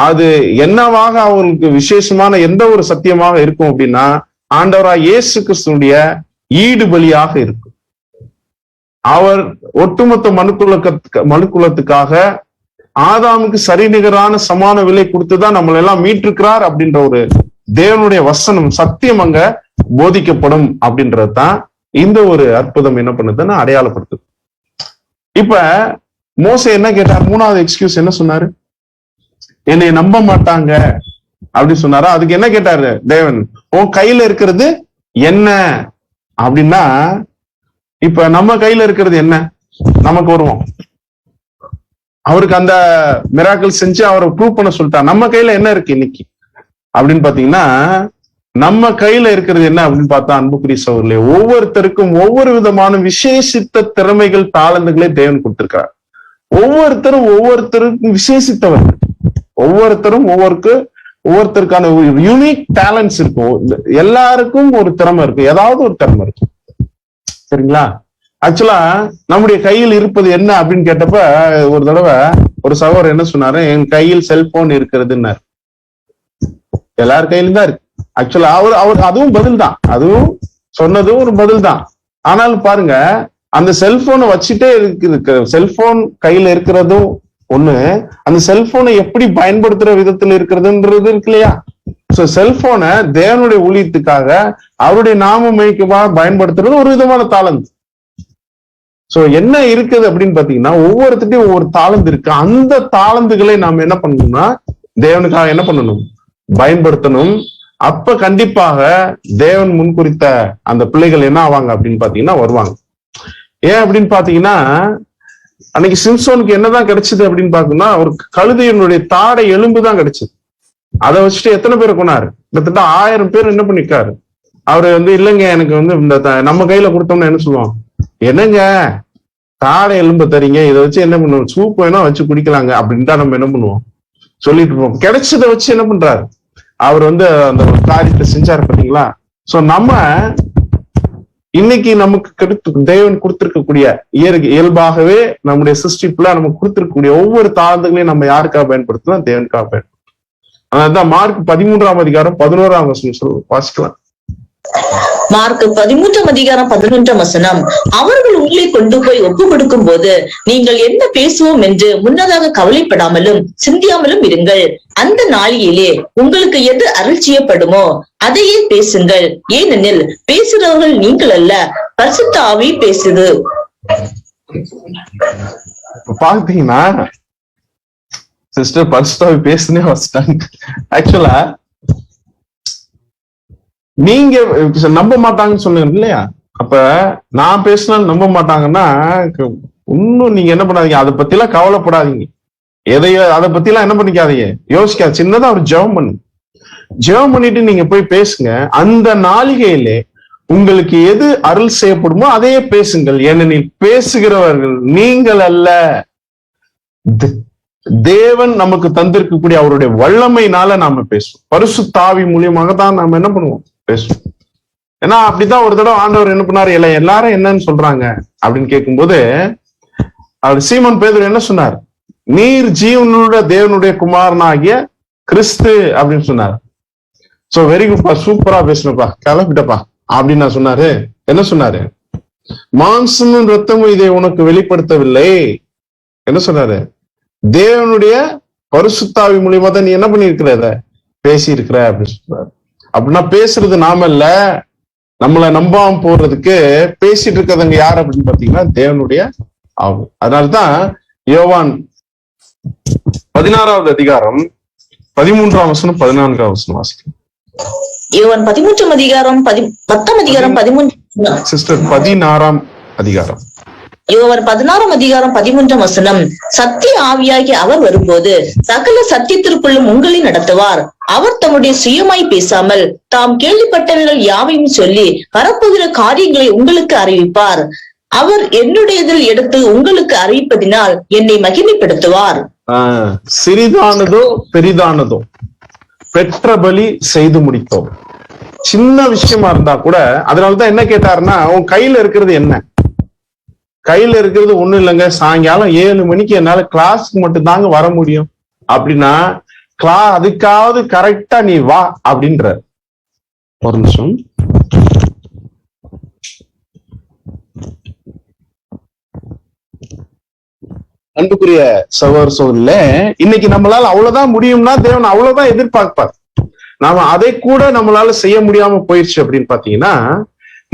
அது என்னவாக அவங்களுக்கு விசேஷமான எந்த ஒரு சத்தியமாக இருக்கும் அப்படின்னா, ஆண்டவரா இயேசு கிறிஸ்துடைய ஈடு பலியாக இருக்கும். அவர் ஒட்டுமொத்த மனுக்குலத்துக்காக ஆதாமுக்கு சரிநிகரான சமான விலை கொடுத்துதான் நம்மளை எல்லாம் மீட்டிருக்கிறார் அப்படின்ற ஒரு தேவனுடைய வசனம் சத்தியம் அங்க போதிக்கப்படும் அப்படின்றது தான் இந்த ஒரு அற்புதம் என்ன பண்ணுதுன்னா அடையாளப்படுத்துது. இப்ப மோசே என்ன கேட்டார், 3வது எக்ஸ்கியூஸ் என்ன சொன்னாரு, என்னை நம்ப மாட்டாங்க அப்படின்னு சொன்னாரா. அதுக்கு என்ன கேட்டாரு தேவன், உன் கையில இருக்கிறது என்ன அப்படின்னா, இப்ப நம்ம கையில இருக்கிறது என்ன, நமக்கு வருவோம். அவருக்கு அந்த மிராக்கிள் செஞ்சு அவரை ப்ரூவ் பண்ண சொல்லிட்டா. நம்ம கையில என்ன இருக்கு இன்னைக்கு அப்படின்னு பாத்தீங்கன்னா, நம்ம கையில இருக்கிறது என்ன அப்படின்னு பார்த்தா, அன்புக்குரிய சகோதரர்களே, ஒவ்வொருத்தருக்கும் ஒவ்வொரு விதமான விசேஷித்த திறமைகள் தாளந்துகளே தேவன் கொடுத்திருக்கிறார். ஒவ்வொருத்தருக்கும் விசேஷித்தவர்கள், ஒவ்வொருத்தருக்கான யூனிக் டேலண்ட்ஸ் இருக்கும். எல்லாருக்கும் ஒரு திறமை இருக்கு, ஏதாவது ஒரு திறமை இருக்கு. சரிங்களா? ஆக்சுவலா நம்முடைய கையில் இருப்பது என்ன அப்படின்னு கேட்டப்ப ஒரு தடவை ஒரு சகோதரர் என்ன சொன்னாரு, என் கையில் செல்போன் இருக்கிறதுன்னாரு. எல்லார் கையிலும் தான் இருக்கு. ஆக்சுவலா அவர் அதுவும் பதில் தான், அதுவும் சொன்னதும் ஒரு பதில் தான். ஆனாலும் பாருங்க, அந்த செல்போனை வச்சுட்டே இருக்கு, செல்போன் கையில இருக்கிறதும் ஒண்ணு, அந்த செல்போனை எப்படி பயன்படுத்துற விதத்துல இருக்கிறதுன்றது இருக்கு இல்லையா? சோ செல்போனை தேவனுடைய ஊழியத்துக்காக அவருடைய நாமமைக்குமா பயன்படுத்துறது ஒரு விதமான தாளந்து. சோ என்ன இருக்குது அப்படின்னு பாத்தீங்கன்னா, ஒவ்வொருத்தையும் ஒவ்வொரு தாளந்து இருக்கு. அந்த தாளந்துகளை நாம என்ன பண்ணணும்னா தேவனுக்காக என்ன பண்ணணும், பயன்படுத்தணும். அப்ப கண்டிப்பாக தேவன் முன்குறித்த அந்த பிள்ளைகள் என்ன ஆவாங்க அப்படின்னு பாத்தீங்கன்னா வருவாங்க. ஏன் அப்படின்னு பாத்தீங்கன்னா, அன்னைக்கு சிம்சோனுக்கு என்னதான் கிடைச்சது அப்படின்னு பாத்தீங்கன்னா, ஒரு கழுதையினுடைய தாடை எலும்பு தான் கிடைச்சது. அதை வச்சுட்டு எத்தனை பேரை கொண்டாரு, கிட்டத்தட்ட 1000 பேர் என்ன பண்ணிருக்காரு. அவரு இல்லைங்க எனக்கு இந்த நம்ம கையில கொடுத்தோம்னா என்ன சொல்லுவோம், என்னங்க தாடை எலும்பு தரீங்க, இதை வச்சு என்ன பண்ணுவோம், சூப் வேணா வச்சு குடிக்கலாங்க அப்படின்ட்டா நம்ம என்ன பண்ணுவோம் சொல்லிட்டு இருப்போம். கிடைச்சதை வச்சு என்ன பண்றாரு அவர் அந்த காரியத்தை செஞ்சாரு பாத்தீங்களா? சோ நம்ம இன்னைக்கு நமக்கு தேவன் கொடுத்திருக்கக்கூடிய இயல்பாகவே நம்முடைய சிருஷ்டிப்புல நமக்கு கொடுத்திருக்கக்கூடிய ஒவ்வொரு தாளந்துகளையும் நம்ம யாருக்காக பயன்படுத்தலாம், தேவனுக்காக பயன்படுத்தலாம். அதான் மார்க் 13ஆம் அதிகாரம் 11ஆம் வசனம் வாசிக்கலாம். மார்க் 13ஆம் அதிகாரம் 11ஆம் வசனம், அவர்கள் உங்களை கொண்டு போய் ஒப்பு கொடுக்கும் போது நீங்கள் என்ன பேசுவோம் என்று முன்னதாக கவலைப்படாமலும் சிந்தியாமலும் இருங்கள். அந்த நாளிலே உங்களுக்கு எது அருள் செய்யப்படுமோ அதையே பேசுங்கள். ஏனெனில் பேசுறவர்கள் நீங்கள் அல்ல, பரிசுத்த ஆவி பேசுது. பாத்தீங்கன்னா சிஸ்டர் பரிசுத்த ஆவி பேசுனே வச்சுட்டாங்க. ஆக்சுவலா நீங்க நம்ப மாட்டாங்கன்னு சொன்னீங்க இல்லையா? அப்ப நான் பேசினாலும் நம்ப மாட்டாங்கன்னா இன்னும் நீங்க என்ன பண்ணாதீங்க, அதை பத்தி எல்லாம் கவலைப்படாதீங்க. எதையோ அதை பத்தி எல்லாம் என்ன பண்ணிக்காதீங்க, யோசிக்காது. சின்னதா ஒரு ஜெபம் பண்ணிட்டு நீங்க போய் பேசுங்க. அந்த நாளிகையிலே உங்களுக்கு எது அருள் செய்யப்படுமோ அதையே பேசுங்கள். ஏனெனில் பேசுகிறவர்கள் நீங்கள் அல்ல, தேவன் நமக்கு தந்திருக்கக்கூடிய அவருடைய வல்லமையினால நாம பேசுவோம். பரிசுத்த ஆவி மூலியமாக தான் நாம என்ன பண்ணுவோம், பேசுவோம். ஏன்னா அப்படிதான் ஒரு தடவை ஆண்டவர் என்ன பண்ணாரு, எல்லாரும் என்னன்னு சொல்றாங்க அப்படின்னு கேட்கும்போது அவர் சீமோன் பேதுரு என்ன சொன்னார், நீர் ஜீவனுடைய தேவனுடைய குமாரனாகிய கிறிஸ்து அப்படின்னு சொன்னார். சோ வெரி குட்பா, சூப்பரா பேசணும்ப்பா, கிளம்பிட்டப்பா அப்படின்னு நான் சொன்னாரு. என்ன சொன்னாரு, மாம்சமும் ரத்தமும் இதை உனக்கு வெளிப்படுத்தவில்லை. என்ன சொன்னாரு, தேவனுடைய பரிசுத்தாவி மூலியமா தான் நீ என்ன பண்ணிருக்கிற, இத பேசி இருக்கிற அப்படின்னு சொல்றாரு. அப்படின்னா பேசுறது நாம இல்ல, நம்மளை நம்பாம போறதுக்கு பேசிட்டு இருக்கிறவங்க யார் அப்படின்னு பாத்தீங்கன்னா தேவனுடைய ஆவி. அதனால்தான் யோவான் 16ஆவது அதிகாரம் 13ஆம் வசனம் 14ஆம் வசனம் வாசிக்கும். யோவான் 13ஆம் அதிகாரம் 10ஆம் அதிகாரம் 13 சிஸ்டர் 16ஆம் அதிகாரம் யோவான் 16ஆம் அதிகாரம் 13ஆம் வசனம், சத்திய ஆவியாகி அவர் வரும்போது சகல சத்தியத்திற்குள்ளும் உங்களை நடத்துவார். அவர் தம்முடைய சுயமாய் பேசாமல் தாம் கேள்விப்பட்டவர்கள் யாவையும் சொல்லி வரப்போகிற காரியங்களை உங்களுக்கு அறிவிப்பார். அவர் என்னுடையதில் எடுத்து உங்களுக்கு அறிவிப்பதினால் என்னை மகிமைப்படுத்துவார். சிறிதானதோ பெரிதானதோ பெற்ற பலி செய்து முடித்தோம். சின்ன விஷயமா இருந்தா கூட, அதனாலதான் என்ன கேட்டாருன்னா, உன் கையில இருக்கிறது என்ன, கையில இருக்கிறது ஒண்ணும் இல்லைங்க, சாயங்காலம் 7 மணிக்கு என்னால கிளாஸ்க்கு மட்டும் தாங்க வர முடியும் அப்படின்னா, அதுக்காவது கரெக்டா நீ வா அப்படின்ற. ஒரு நிமிஷம். அன்புக்குரிய சகோதர சகோதரில, இன்னைக்கு நம்மளால அவ்வளவுதான் முடியும்னா தேவன் அவ்வளவுதான் எதிர்பார்ப்பார். நாம அதை கூட நம்மளால செய்ய முடியாம போயிடுச்சு அப்படின்னு பாத்தீங்கன்னா,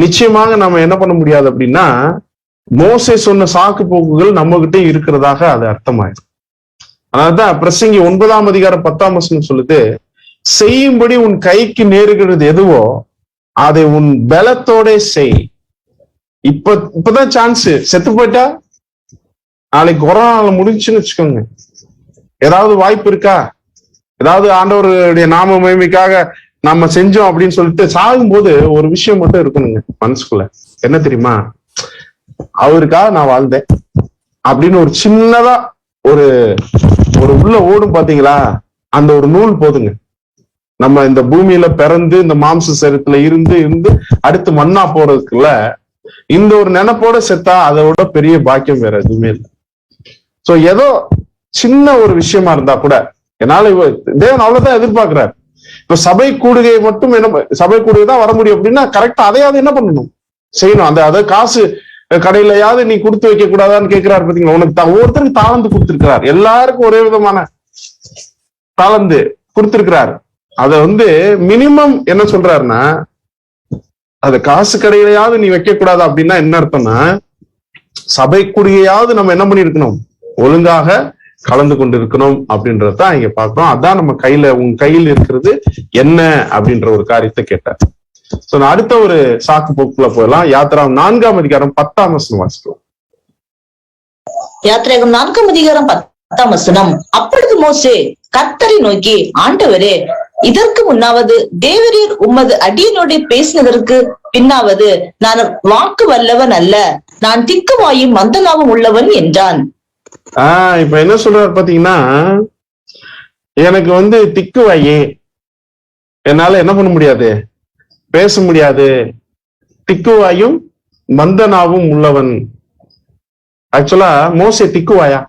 நிச்சயமாக நம்ம என்ன பண்ண முடியாது அப்படின்னா, மோசே சொன்ன சாக்கு போக்குகள் நம்ம கிட்ட இருக்கிறதாக அது அர்த்தமாயிடும். அதனாலதான் பிரசங்கி 9ஆம் அதிகாரம் 10ஆம் வசனம் சொல்லுது, செய்யும்படி உன் கைக்கு நேருகிறது எதுவோ அதை உன் பலத்தோட செய். இப்பதான் சான்ஸ். செத்து போயிட்டா நாளைக்கு கொரோனால முடிஞ்சுன்னு வச்சுக்கோங்க, ஏதாவது வாய்ப்பு இருக்கா? ஏதாவது ஆண்டவருடைய நாம மகிமைக்காக நம்ம செஞ்சோம் அப்படின்னு சொல்லிட்டு சாகும்போது ஒரு விஷயம் மட்டும் இருக்கணுங்க மனசுக்குள்ள. என்ன தெரியுமா, அவருக்காக நான் வாழ்ந்தேன் அப்படின்னு ஒரு சின்னதா ஒரு உள்ள ஓடும் பாத்தீங்களா, அந்த ஒரு நூல் போதுங்க. நம்ம இந்த பூமியில பிறந்து இந்த மாம்ச சரீரத்துல இருந்து அடுத்து மண்ணா போறதுக்குள்ள இந்த ஒரு நினைப்போட செத்தா அதை விட பெரிய பாக்கியம் வேற எதுவுமே இல்லை. சோ ஏதோ சின்ன ஒரு விஷயமா இருந்தா கூட என்னால தேவன் அவ்வளவுதான் எதிர்பார்க்கிறார். இப்ப சபை கூடுகையை மட்டும் என்ன, சபை கூடுகை தான் வர முடியும் அப்படின்னா கரெக்டா அதையாவது என்ன பண்ணணும், செய்யணும். அதாவது காசு கடையிலயாவது நீ கொடுத்து வைக்க கூடாதான்னு கேட்கிறாரு பாத்தீங்களா. உனக்கு ஒவ்வொருத்தருக்கு தாளந்து கொடுத்திருக்கிறார், எல்லாருக்கும் ஒரே விதமான தாளந்து கொடுத்திருக்கிறார். அத மினிமம் என்ன சொல்றாருன்னா, அது காசு கடையிலையாவது நீ வைக்க கூடாது அப்படின்னா என்ன அர்த்தம்னா, சபை கூடுகையாவது நம்ம என்ன பண்ணிருக்கணும், ஒழுங்காக கலந்து கொண்டு இருக்கணும் அப்படின்றதான் இங்க பாக்குறோம். அதான் நம்ம கையில, உன் கையில் இருக்கிறது என்ன அப்படின்ற ஒரு காரியத்தை கேட்டார். சோ நான் அடுத்த ஒரு சாக்கு போக்குல போயிடலாம். யாத்திராகம் 4ஆம் அதிகாரம் 10ஆம் வசனம் வாசிக்கிறோம். யாத்திராகம் 4ஆம் அதிகாரம் 10ஆம் வசனம். அப்பொழுது மோசே கர்த்தரை நோக்கி, ஆண்டவரே, இதற்கு முன்னாவது தேவரீர் உமது அடியனோட பேசினதற்கு பின்னாவது நான் வாக்கு வல்லவன் அல்ல, நான் திக்குவாயும் மந்தனாவும் உள்ளவன் என்றான். இப்ப என்ன சொல்றாரு பாத்தீங்கன்னா, எனக்கு திக்குவாயே, என்னால என்ன பண்ண முடியாது, பேச முடியாது, திக்குவாயும் மந்தனாவும் உள்ளவன். ஆக்சுவலா மோசே திக்குவாயா,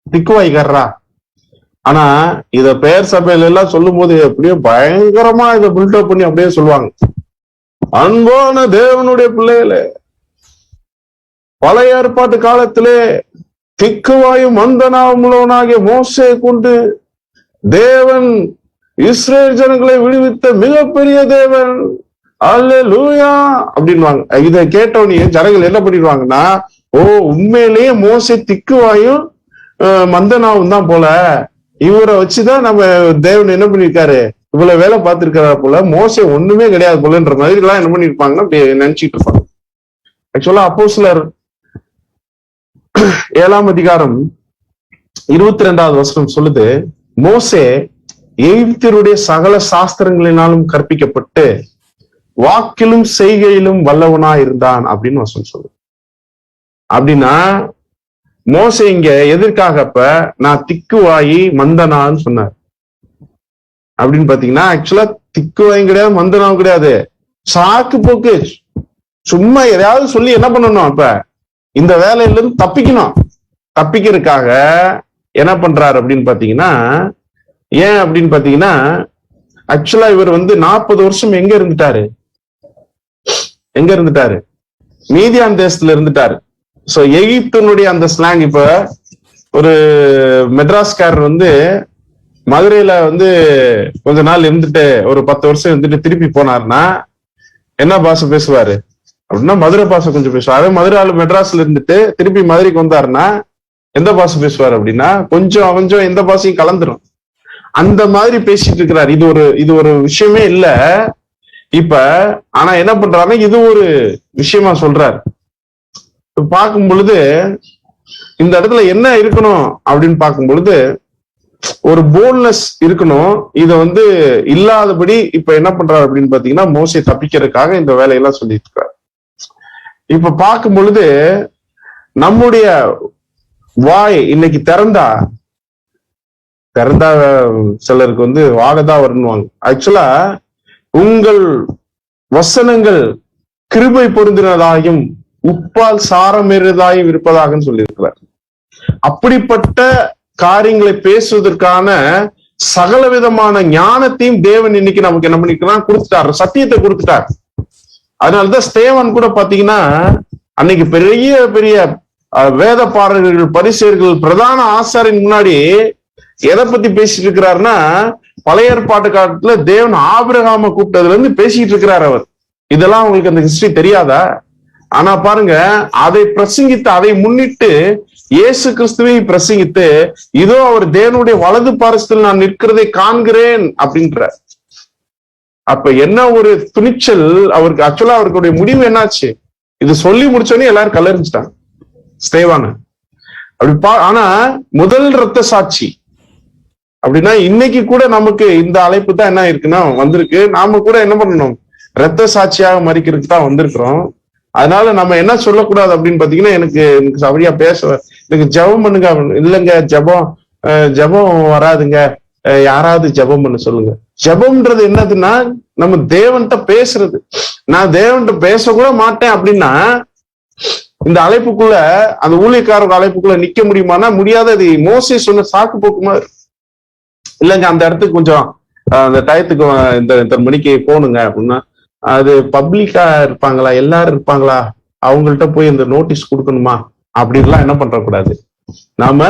திக்குவாய்க்காரரா? ஆனா இத பெயர் சபையில எல்லாம் சொல்லும் போது அப்படியே பயங்கரமா இதை பில்டப் பண்ணி அப்படியே சொல்லுவாங்க. அன்பான தேவனுடைய பிள்ளைகளே, பழைய ஏற்பாட்டு காலத்திலே திக்குவாயும் மந்தனாவும் உள்ளவனாகிய மோசே கொண்டு தேவன் இஸ்ரேல் ஜனங்களை விடுவித்த மிகப்பெரிய தேவன், அல்லேலூயா அப்படின்வாங்க. இதை கேட்டவனே ஜனங்கள் என்ன பண்ணிடுவாங்கன்னா, ஓ உண்மையிலேயே மோசே திக்குவாயும் மந்தனாவும் தான் போல, இவரை வச்சுதான் நம்ம தேவன் என்ன பண்ணிருக்காரு, இவ்வளவு வேலை பார்த்திருக்கிறார் போல, மோசே ஒண்ணுமே கிடையாது போலன்ற மாதிரி எல்லாம் என்ன பண்ணிருப்பாங்கன்னா அப்படி நினைச்சிட்டு இருப்பாங்க. ஆக்சுவலா அப்போஸ்தலர் 7ஆம் அதிகாரம் 22வது வசனம் சொல்லுது, மோசே எகிப்தியருடைய சகல சாஸ்திரங்களினாலும் கற்பிக்கப்பட்டு வாக்கிலும் செய்கையிலும் வல்லவனா இருந்தான் அப்படின்னு வசனம் சொல்லுது. அப்படின்னா மோசே இங்க எதற்காகப்ப நான் திக்குவாயி மந்தனான்னு சொன்னார் அப்படின்னு பாத்தீங்கன்னா, ஆக்சுவலா திக்குவாயும் கிடையாது மந்தனாவும் கிடையாது, சாக்கு போக்கு, சும்மா எதையாவது சொல்லி என்ன பண்ணணும், அப்ப இந்த வேலையில இருந்து தப்பிக்கணும். தப்பிக்கிறதுக்காக என்ன பண்றாரு அப்படின்னு பாத்தீங்கன்னா, ஏன் அப்படின்னு பாத்தீங்கன்னா, ஆக்சுவலா இவர் 40 வருஷம் எங்க இருந்துட்டாரு, மீதியான் தேசத்துல இருந்துட்டாரு. சோ எகிப்தினுடைய அந்த ஸ்லாங், இப்ப ஒரு மெட்ராஸ்காரர் மதுரையில கொஞ்ச நாள் இருந்துட்டு ஒரு 10 வருஷம் இருந்துட்டு திருப்பி போனாருன்னா என்ன பாஷை பேசுவாரு அப்படின்னா, மதுரை பாஷை கொஞ்சம் பேசுவாரு. அதே மதுரை ஆளு மெட்ராஸ்ல இருந்துட்டு திருப்பி மதுரைக்கு வந்தாருன்னா எந்த பாஷை பேசுவாரு அப்படின்னா, கொஞ்சம் எந்த பாஷையும் கலந்துரும். அந்த மாதிரி பேசிட்டு இருக்கிறாரு. இது ஒரு விஷயமே இல்ல இப்ப. ஆனா என்ன பண்றாருன்னா, இது ஒரு விஷயமா சொல்றாரு. பார்க்கும் பொழுது இந்த இடத்துல என்ன இருக்கணும் அப்படின்னு பார்க்கும் பொழுது ஒரு போல்ட்னஸ் இருக்கணும். இத இல்லாதபடி இப்ப என்ன பண்றாரு அப்படின்னு பாத்தீங்கன்னா, மோசே தப்பிக்கிறதுக்காக இந்த வேலையெல்லாம் சொல்லிட்டு இருக்காரு. இப்ப பார்க்கும் பொழுது நம்முடைய வாய் இன்னைக்கு திறந்தா சிலருக்கு வாகதான் வரணுவாங்க. ஆக்சுவலா உங்கள் வசனங்கள் கிருபை பொருந்தினதாயும் உப்பால் சாரமேறியதாயும் இருப்பதாகன்னு சொல்லியிருக்கிறார். அப்படிப்பட்ட காரியங்களை பேசுவதற்கான சகல விதமான ஞானத்தையும் தேவன் இன்னைக்கு நமக்கு என்ன பண்ணிக்கலாம், கொடுத்துட்டார், சத்தியத்தை கொடுத்துட்டார். அதனாலதான் ஸ்தேவான் கூட பாத்தீங்கன்னா, அன்னைக்கு பெரிய பெரிய வேத பாரகர்கள், பரிசேயர்கள், பிரதான ஆசாரின் முன்னாடி எதை பத்தி பேசிட்டு இருக்கிறாருன்னா, பழைய ஏற்பாட்டு காலத்துல தேவன் ஆபிரகாம கூப்பிட்டதுல இருந்து பேசிட்டு இருக்கிறார் அவர். இதெல்லாம் உங்களுக்கு அந்த ஹிஸ்டரி தெரியாதா? ஆனா பாருங்க, அதை பிரசங்கித்து, அதை முன்னிட்டு இயேசு கிறிஸ்துவை பிரசங்கித்து, இதோ அவர் தேவனுடைய வலது பாரசத்தில் நான் நிற்கிறதை காண்கிறேன் அப்படின்ற. அப்ப என்ன ஒரு துணிச்சல் அவருக்கு. ஆக்சுவலா அவருடைய முடிவு என்னாச்சு, இது சொல்லி முடிச்சோடனே எல்லாரும் கல்லறிஞ்சிட்டாங்க ஸ்தேவான. அப்படி ஆனா முதல் இரத்த சாட்சி அப்படின்னா, இன்னைக்கு கூட நமக்கு இந்த அழைப்பு தான் என்ன இருக்குன்னா வந்திருக்கு. நாம கூட என்ன பண்ணணும், இரத்த சாட்சியாக மறிக்கிறதுக்கு தான் வந்திருக்கிறோம். அதனால நம்ம என்ன சொல்லக்கூடாது அப்படின்னு பாத்தீங்கன்னா, எனக்கு சரியா எனக்கு ஜெபம் பண்ணுங்க. இல்லைங்க, ஜெபம் வராதுங்க, யாராவது ஜெபம் பண்ண சொல்லுங்க. ஜெபம்ன்றது என்னதுன்னா, நம்ம தேவன்கிட்ட பேசுறது. நான் தேவன்கிட்ட பேசக்கூட மாட்டேன் அப்படின்னா இந்த அழைப்புக்குள்ள, அந்த ஊழியக்காரர் அழைப்புக்குள்ள நிக்க முடியுமானா முடியாத. அது மோசே சொன்ன சாக்கு போக்குமா இல்லைங்க, அந்த இடத்துக்கு கொஞ்சம் அந்த டயத்துக்கு இந்த மணிக்கு போகணுங்க அப்படின்னா, அது பப்ளிக்கா இருப்பாங்களா, எல்லாரும் இருப்பாங்களா, அவங்கள்ட்ட போய் இந்த நோட்டீஸ் கொடுக்கணுமா அப்படின்லாம் என்ன பண்ற கூடாது, நாம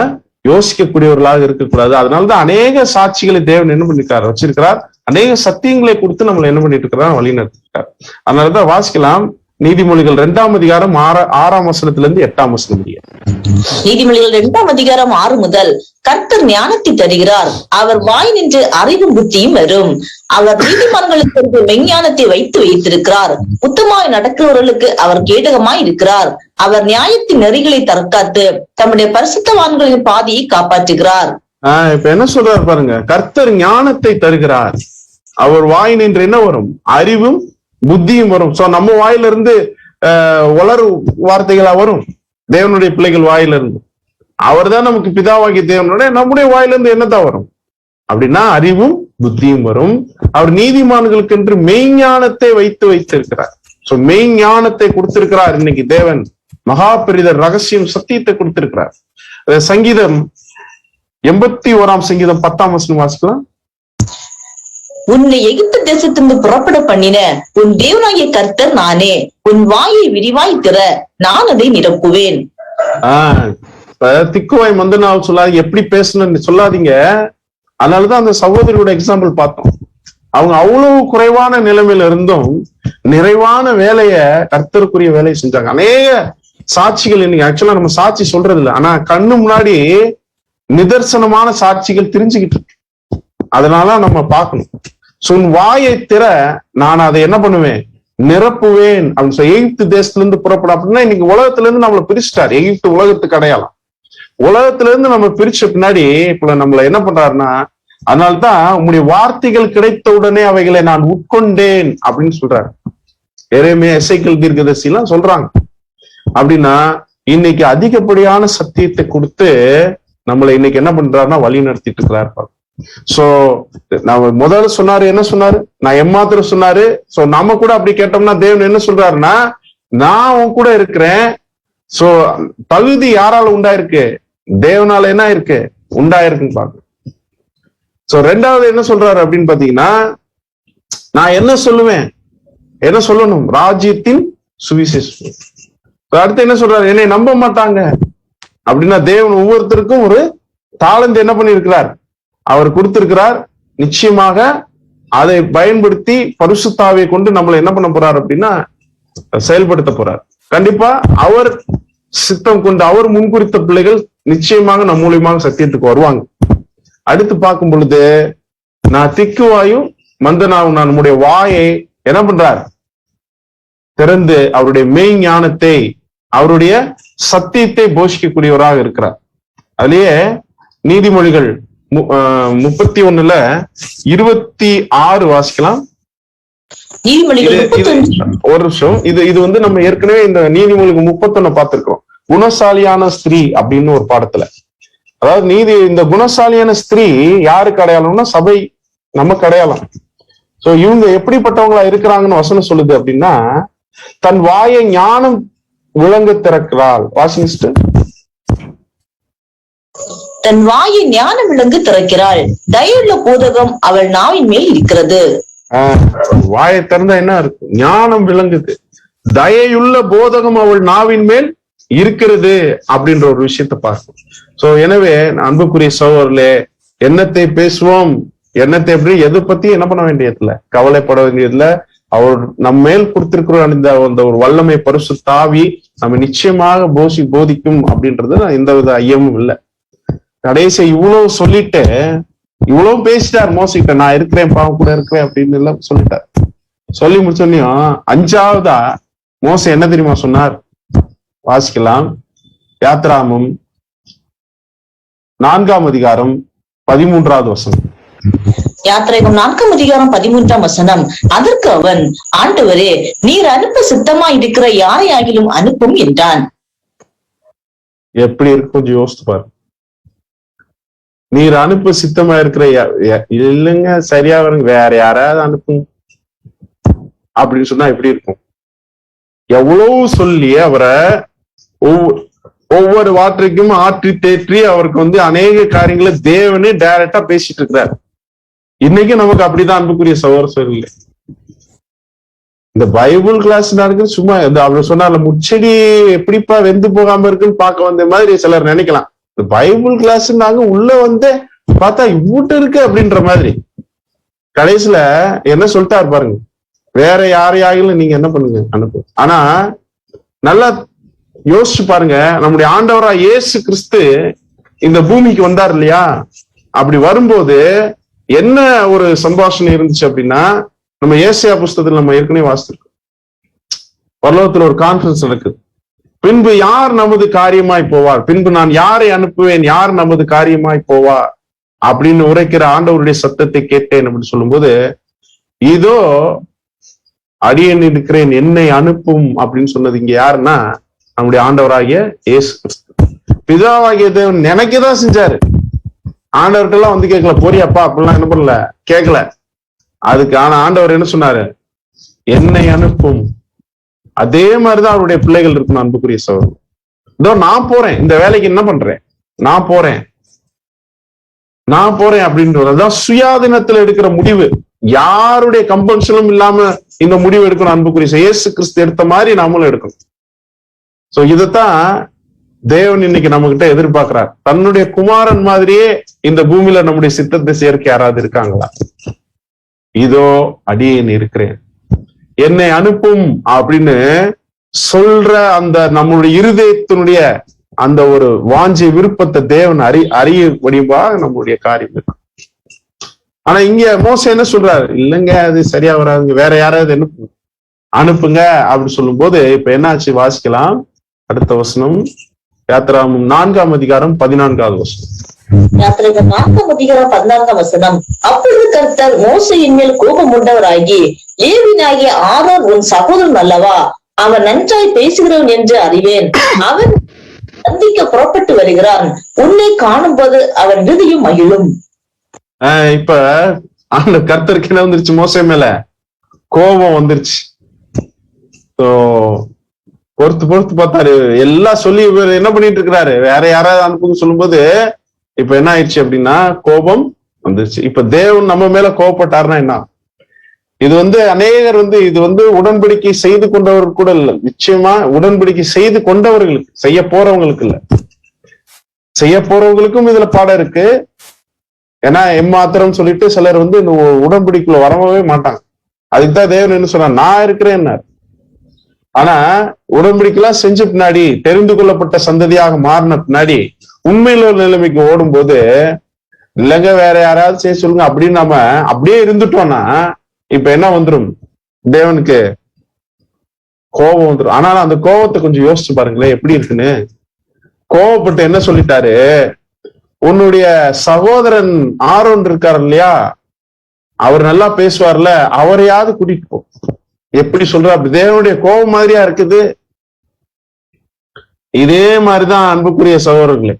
யோசிக்கக்கூடியவர்களாக இருக்கக்கூடாது. அதனாலதான் அநேக சாட்சிகளை தேவன் என்ன பண்ணிருக்காரு, வச்சிருக்கிறார். அநேக சத்தியங்களை கொடுத்து நம்மளை என்ன பண்ணிட்டு இருக்கிறார், வழி நடத்திருக்கார். அதனாலதான் வாசிக்கலாம், நீதிமொழிகள் 2ஆம் அதிகாரம் 6ஆம் வசனத்துல இருந்து 8ஆம் வசனம் முடிய. நீதிமொழிகள் 2ஆம் அதிகாரம் 6 முதல். கர்த்தர் ஞானத்தை தருகிறார், அவர் வாய் நின்று அறிவும் புத்தியும் வரும். அவர் நீதிமான்களுக்கு மெஞ்ஞானத்தை வைத்திருக்கிறார். உத்தமாய் நடக்கிறவர்களுக்கு அவர் கேடகமாய் இருக்கிறார். அவர் நியாயத்தின் நெறிகளை தற்காத்து தம்முடைய பரிசுத்தவான்களின் பாதையை காப்பாற்றுகிறார். இப்ப என்ன சொல்றாரு பாருங்க, கர்த்தர் ஞானத்தை தருகிறார், அவர் வாய் நின்று என்ன வரும், அறிவும் புத்தியும் வரும். சோ நம்ம வாயிலிருந்து வளரு வார்த்தைகளா வரும், தேவனுடைய பிள்ளைகள் வாயிலிருந்து. அவர் தான் நமக்கு பிதாவாகி தேவனுடைய, நம்முடைய வாயிலிருந்து என்னதான் வரும் அப்படின்னா அறிவும் புத்தியும் வரும். அவர் நீதிமான்களுக்கு என்று மெய்ஞானத்தை வைத்திருக்கிறார். சோ மெய்ஞானத்தை கொடுத்திருக்கிறார். இன்னைக்கு தேவன் மகா பெரிதர் ரகசியம் சத்தியத்தை கொடுத்திருக்கிறார். சங்கீதம் 81ஆம் சங்கீதம் 10ஆம் வசனம் வாசிக்கலாம். உன்னை எகிப்து தேசத்திலிருந்து புறப்பட பண்ணின உன் தேவனாகிய கர்த்தர் நானே. உன் வாயை விரிவாய் திற, நான் அதை நிரப்புவேன். திக்குவாய் மந்தனால் சொல்லாது, எப்படி பேசணும்னு சொல்லாதீங்க. அதனாலதான் அந்த சகோதரியோட எக்ஸாம்பிள் பார்த்தோம். அவங்க அவ்வளவு குறைவான நிலைமையில இருந்தும் நிறைவான வேலைய, கர்த்தருக்குரிய வேலையை செஞ்சாங்க. அநேக சாட்சிகள் இன்னைக்கு ஆக்சுவலா நம்ம சாட்சி சொல்றது இல்லை, ஆனா கண்ணு முன்னாடி நிதர்சனமான சாட்சிகள் தெரிஞ்சுக்கிட்டு இருக்கு. அதனால நம்ம பார்க்கணும். உன் வாயை திற, நான் அதை என்ன பண்ணுவேன், நிரப்புவேன் அப்படின்னு சொல்லி. எகிப்து தேசத்துல இருந்து புறப்பட அப்படின்னா இன்னைக்கு உலகத்துல இருந்து நம்மளை பிரிச்சுட்டாரு. எகிப்து உலகத்துக்கு அடையாளம். உலகத்துல இருந்து நம்ம பிரிச்ச பின்னாடி இப்ப நம்மள என்ன பண்றாருன்னா, அதனால்தான் உங்களுடைய வார்த்தைகள் கிடைத்த உடனே அவைகளை நான் உட்கொண்டேன் அப்படின்னு சொல்றாரு. எரேமியா, எசேக்கியேல் தீர்க்கதரிசி எல்லாம் சொல்றாங்க. அப்படின்னா இன்னைக்கு அதிகப்படியான சத்தியத்தை கொடுத்து நம்மளை இன்னைக்கு என்ன பண்றாருன்னா வழி நடத்திட்டு இருக்கிறார். சோ நம்ம முதல்ல சொன்னாரு, என்ன சொன்னாரு, நான் எம்மாத்திரம் சொன்னாரு. சோ நம்ம கூட அப்படி கேட்டோம்னா தேவன் என்ன சொல்றாருன்னா, நான் உன் கூட இருக்கிறேன். சோ தகுதி யாரால உண்டாயிருக்கு, தேவனால என்ன இருக்கு, உண்டாயிருக்குன்னு பாருங்க. சோ ரெண்டாவது என்ன சொல்றாரு அப்படின்னு பாத்தீங்கன்னா, நான் என்ன சொல்லுவேன், என்ன சொல்லணும், ராஜ்யத்தின் சுவிசேஷம். அடுத்து என்ன சொல்றாரு, என்னை நம்ப மாட்டாங்க அப்படின்னா தேவன் ஒவ்வொருத்தருக்கும் ஒரு தாளந்து என்ன பண்ணிருக்கிறார், அவர் கொடுத்திருக்கிறார். நிச்சயமாக அதை பயன்படுத்தி பரிசுத்தாவியை கொண்டு நம்மளை என்ன பண்ண போறார் அப்படின்னா செயல்படுத்த போறார். கண்டிப்பா அவர் சித்தம் கொண்டு அவர் முன்குறித்த பிள்ளைகள் நிச்சயமாக நம் மூலியமாக சத்தியத்துக்கு வருவாங்க. அடுத்து பார்க்கும் பொழுது, நான் திக்குவாயும் மந்தனாவும் நான் நம்முடைய வாயை என்ன பண்றார், திறந்து அவருடைய மெய் ஞானத்தை, அவருடைய சத்தியத்தை போஷிக்கக்கூடியவராக இருக்கிறார். அதுலயே நீதிமொழிகள் 31ல 26 வாசிக்கலாம். ஒரு நிமிஷம், இது வந்து நம்ம ஏற்கனவே இந்த நீதிமொழிகள் 31 பார்த்திருக்கிறோம். குணசாலியான ஸ்திரீ அப்படின்னு ஒரு பாடத்துல. அதாவது இந்த குணசாலியான ஸ்திரீ யாருக்கு அடையாளம்னா சபை நமக்கு அடையாளம். சோ இவங்க எப்படிப்பட்டவங்களா இருக்கிறாங்கன்னு வசனம் சொல்லுது அப்படின்னா, தன் வாயை ஞானம் விளங்க திறக்கிறாள். வாசிங்க. தன் வாயை ஞான விளங்கு திறக்கிறாள், தயவுள்ள போதகம் அவள் நாவின் மேல் இருக்கிறது. வாயை திறந்தா என்ன இருக்கும், ஞானம் விளங்குது. தயையுள்ள போதகம் அவள் நாவின் மேல் இருக்கிறது அப்படின்ற ஒரு விஷயத்தை பார்க்கணும். சோ எனவே அன்புக்குரிய சகோதரர்களே, எண்ணத்தை பேசுவோம், எண்ணத்தை எப்படி எதை பத்தி என்ன பண்ண வேண்டியதில்லை, கவலைப்பட வேண்டியதில்லை. அவர் நம்ம மேல் கொடுத்திருக்கிற அந்த ஒரு வல்லமை பரிசுத்த ஆவி நம்ம நிச்சயமாக போதிக்கும் அப்படின்றது எந்த வித ஐயமும் இல்லை. கடைசி இவ்வளவு சொல்லிட்டு, இவ்வளவு பேசிட்டார் மோசிக்கிட்ட, நான் இருக்கிறேன், பாவம் கூட இருக்கிறேன் அப்படின்னு எல்லாம் சொல்லிட்டார். சொல்லி முடிச்சோன்னையும் 5வதா மோசே என்ன தெரியுமா சொன்னார், வாசிக்கலாம். யாத்ராகமம் 4ஆம் அதிகாரம் 13வது வசனம். யாத்திரைகம் 4ஆம் அதிகாரம் 13ஆம் வசனம். அதற்கு அவன், ஆண்டவரே, நீர் அனுப்ப சித்தமா இருக்கிற யாரை ஆகிலும் அனுப்பும் என்றான். எப்படி இருக்கு கொஞ்சம் யோசித்து பாரு. நீர் அனுப்ப சித்தமா இருக்கிற இல்லைங்க, சரியா வருங்க, வேற யாராவது அனுப்புங்க அப்படின்னு சொன்னா எப்படி இருக்கும். எவ்வளவு சொல்லி அவரை ஒவ்வொரு வார்த்தைக்கும் ஆற்றி தேற்றி அவருக்கு வந்து அநேக காரியங்களை தேவனே டைரக்டா பேசிட்டு இருக்கிறார். இன்னைக்கு நமக்கு அப்படிதான் அன்புக்குரிய சகோதரர்கள் இல்லை. இந்த பைபிள் கிளாஸ் நடக்குது சும்மா அவர் சொன்னார்ல, முச்செடி எப்படிப்பா வெந்து போகாம இருக்குன்னு பார்க்க வந்த மாதிரி சிலர் நினைக்கலாம். இந்த பைபிள் கிளாஸ் நாங்க உள்ள வந்து பார்த்தா இவ்வூட்டு இருக்கு அப்படின்ற மாதிரி. கடைசியில என்ன சொல்லிட்டாரு பாருங்க, வேற யாரையாகிலும் நீங்க என்ன பண்ணுங்க அனுப்பு. ஆனா நல்லா யோசிச்சு பாருங்க, நம்முடைய ஆண்டவரா இயேசு கிறிஸ்து இந்த பூமிக்கு வந்தார் இல்லையா? அப்படி வரும்போது என்ன ஒரு சம்பாஷணை இருந்துச்சு அப்படின்னா, நம்ம ஏசாயா புஸ்தகத்தில் நம்ம ஏற்கனவே வாசிச்சிருக்கோம். பரலோகத்துல ஒரு கான்ஃபரன்ஸ் நடக்குது. பின்பு யார் நமது காரியமாய் போவார், பின்பு நான் யாரை அனுப்புவேன், யார் நமது காரியமாய் போவார் அப்படின்னு உரைக்கிற ஆண்டவருடைய சத்தத்தை கேட்டேன் அப்படின்னு சொல்லும்போது, இதோ அடியேன் இருக்கிறேன், என்னை அனுப்பும் அப்படின்னு சொன்னது இங்க யாருன்னா நம்முடைய ஆண்டவராகிய இயேசு கிறிஸ்து. பிதாவாகிய தேவன் நினைக்கதான் செஞ்சாரு. ஆண்டவர்கிட்ட எல்லாம் வந்து கேட்கல, போறியாப்பா அப்படிலாம் என்ன பண்ணல, கேட்கல. அதுக்கு ஆனா ஆண்டவர் என்ன சொன்னாரு, என்னை அனுப்பும். அதே மாதிரிதான் அவருடைய பிள்ளைகள் இருக்கணும் அன்புக்குரிய சகோதரர். இதோ நான் போறேன், இந்த வேலைக்கு என்ன பண்றேன், நான் போறேன் அப்படின்றது. அதான் சுயாதீனத்துல எடுக்கிற முடிவு, யாருடைய கம்பல்ஷனும் இல்லாம இந்த முடிவு எடுக்கணும் அன்புக்குரிய. இயேசு கிறிஸ்து எடுத்த மாதிரி நாமளும் எடுக்கணும். சோ இதைத்தான் தேவன் இன்னைக்கு நம்ம கிட்ட எதிர்பார்க்கிறார். தன்னுடைய குமாரன் மாதிரியே இந்த பூமியில நம்முடைய சித்தத்தை சேர்க்க யாராவது இருக்காங்களா? இதோ அடியேன் இருக்கிறேன், என்னை அனுப்பும் அப்படின்னு சொல்ற அந்த நம்மளுடைய இருதயத்தினுடைய அந்த ஒரு வாஞ்சி விருப்பத்தை தேவன் அறிய வடிவா நம்மளுடைய காரியம் இருக்கு. ஆனா இங்க மோசே என்ன சொல்றாரு, இல்லைங்க அது சரியா வராதுங்க, வேற யாராவது அனுப்புங்க அப்படின்னு சொல்லும் போது இப்ப என்னாச்சு வாசிக்கலாம். அடுத்த வசனம் யாத்திராகமம் 4ஆம் அதிகாரம் 14வது வசனம். யாத்திராகமம் 4ஆம் அதிகாரம் 14ஆம் வசனம். அப்பொழுது கர்த்தர் மோசேயின் மேல் கோபம் உண்டவராகி, லேவியனாகிய ஆரோன் உன் சகோதரன் அல்லவா, அவன் நன்றாய் பேசுகிறவன் என்று அறிவேன், அவன் சந்திக்க புறப்பட்டு வருகிறான், உன்னை காணும் போது அவன் இருதயம் மகிழும். இப்ப அந்த கர்த்தருக்கு என்ன வந்துருச்சு, மோசே மேல கோபம் வந்துருச்சு. பொறுத்து பார்த்தாரு, எல்லாம் சொல்லி என்ன பண்ணிட்டு இருக்கிறாரு, வேற யாராவது அனுப்புன்னு சொல்லும் போது இப்ப என்ன ஆயிடுச்சு அப்படின்னா கோபம் வந்துருச்சு. இப்ப தேவன் நம்ம மேல கோபப்பட்டாருன்னா என்ன? இது வந்து அநேகர் வந்து இது வந்து உடன்படிக்கை செய்து கொண்டவர்கள் கூட இல்ல, நிச்சயமா உடன்படிக்கை செய்து கொண்டவர்களுக்கு, செய்ய போறவங்களுக்கு இல்ல, செய்ய போறவங்களுக்கும் இதுல பாடம் இருக்கு. ஏன்னா எம்மாத்திரம் சொல்லிட்டு சிலர் வந்து இந்த உடன்படிக்கைக்குள்ள வரவே மாட்டாங்க. அதுக்குதான் தேவன் என்ன சொன்னார், நான் இருக்கிறேன். ஆனா உடன்படிக்கைலாம் செஞ்ச பின்னாடி, தெரிந்து கொள்ளப்பட்ட சந்ததியாக மாறின பின்னாடி உண்மையில ஒரு நிலைமைக்கு ஓடும் போது, இல்லைங்க வேற யாராவது செய்ய சொல்லுங்க அப்படின்னு நம்ம அப்படியே இருந்துட்டோம்னா இப்ப என்ன வந்துடும், தேவனுக்கு கோபம் வந்துடும். ஆனாலும் அந்த கோபத்தை கொஞ்சம் யோசிச்சு பாருங்களேன் எப்படி இருக்குன்னு. கோபப்பட்டு என்ன சொல்லிட்டாரு, உன்னுடைய சகோதரன் ஆரோன் இருக்காரு இல்லையா, அவர் நல்லா பேசுவார்ல, அவரையாவது கூட்டிட்டு போ. எப்படி சொல்ற, அப்படி தேவனுடைய கோபம் மாதிரியா இருக்குது. இதே மாதிரிதான் அன்புக்குரிய சகோதரர்களே,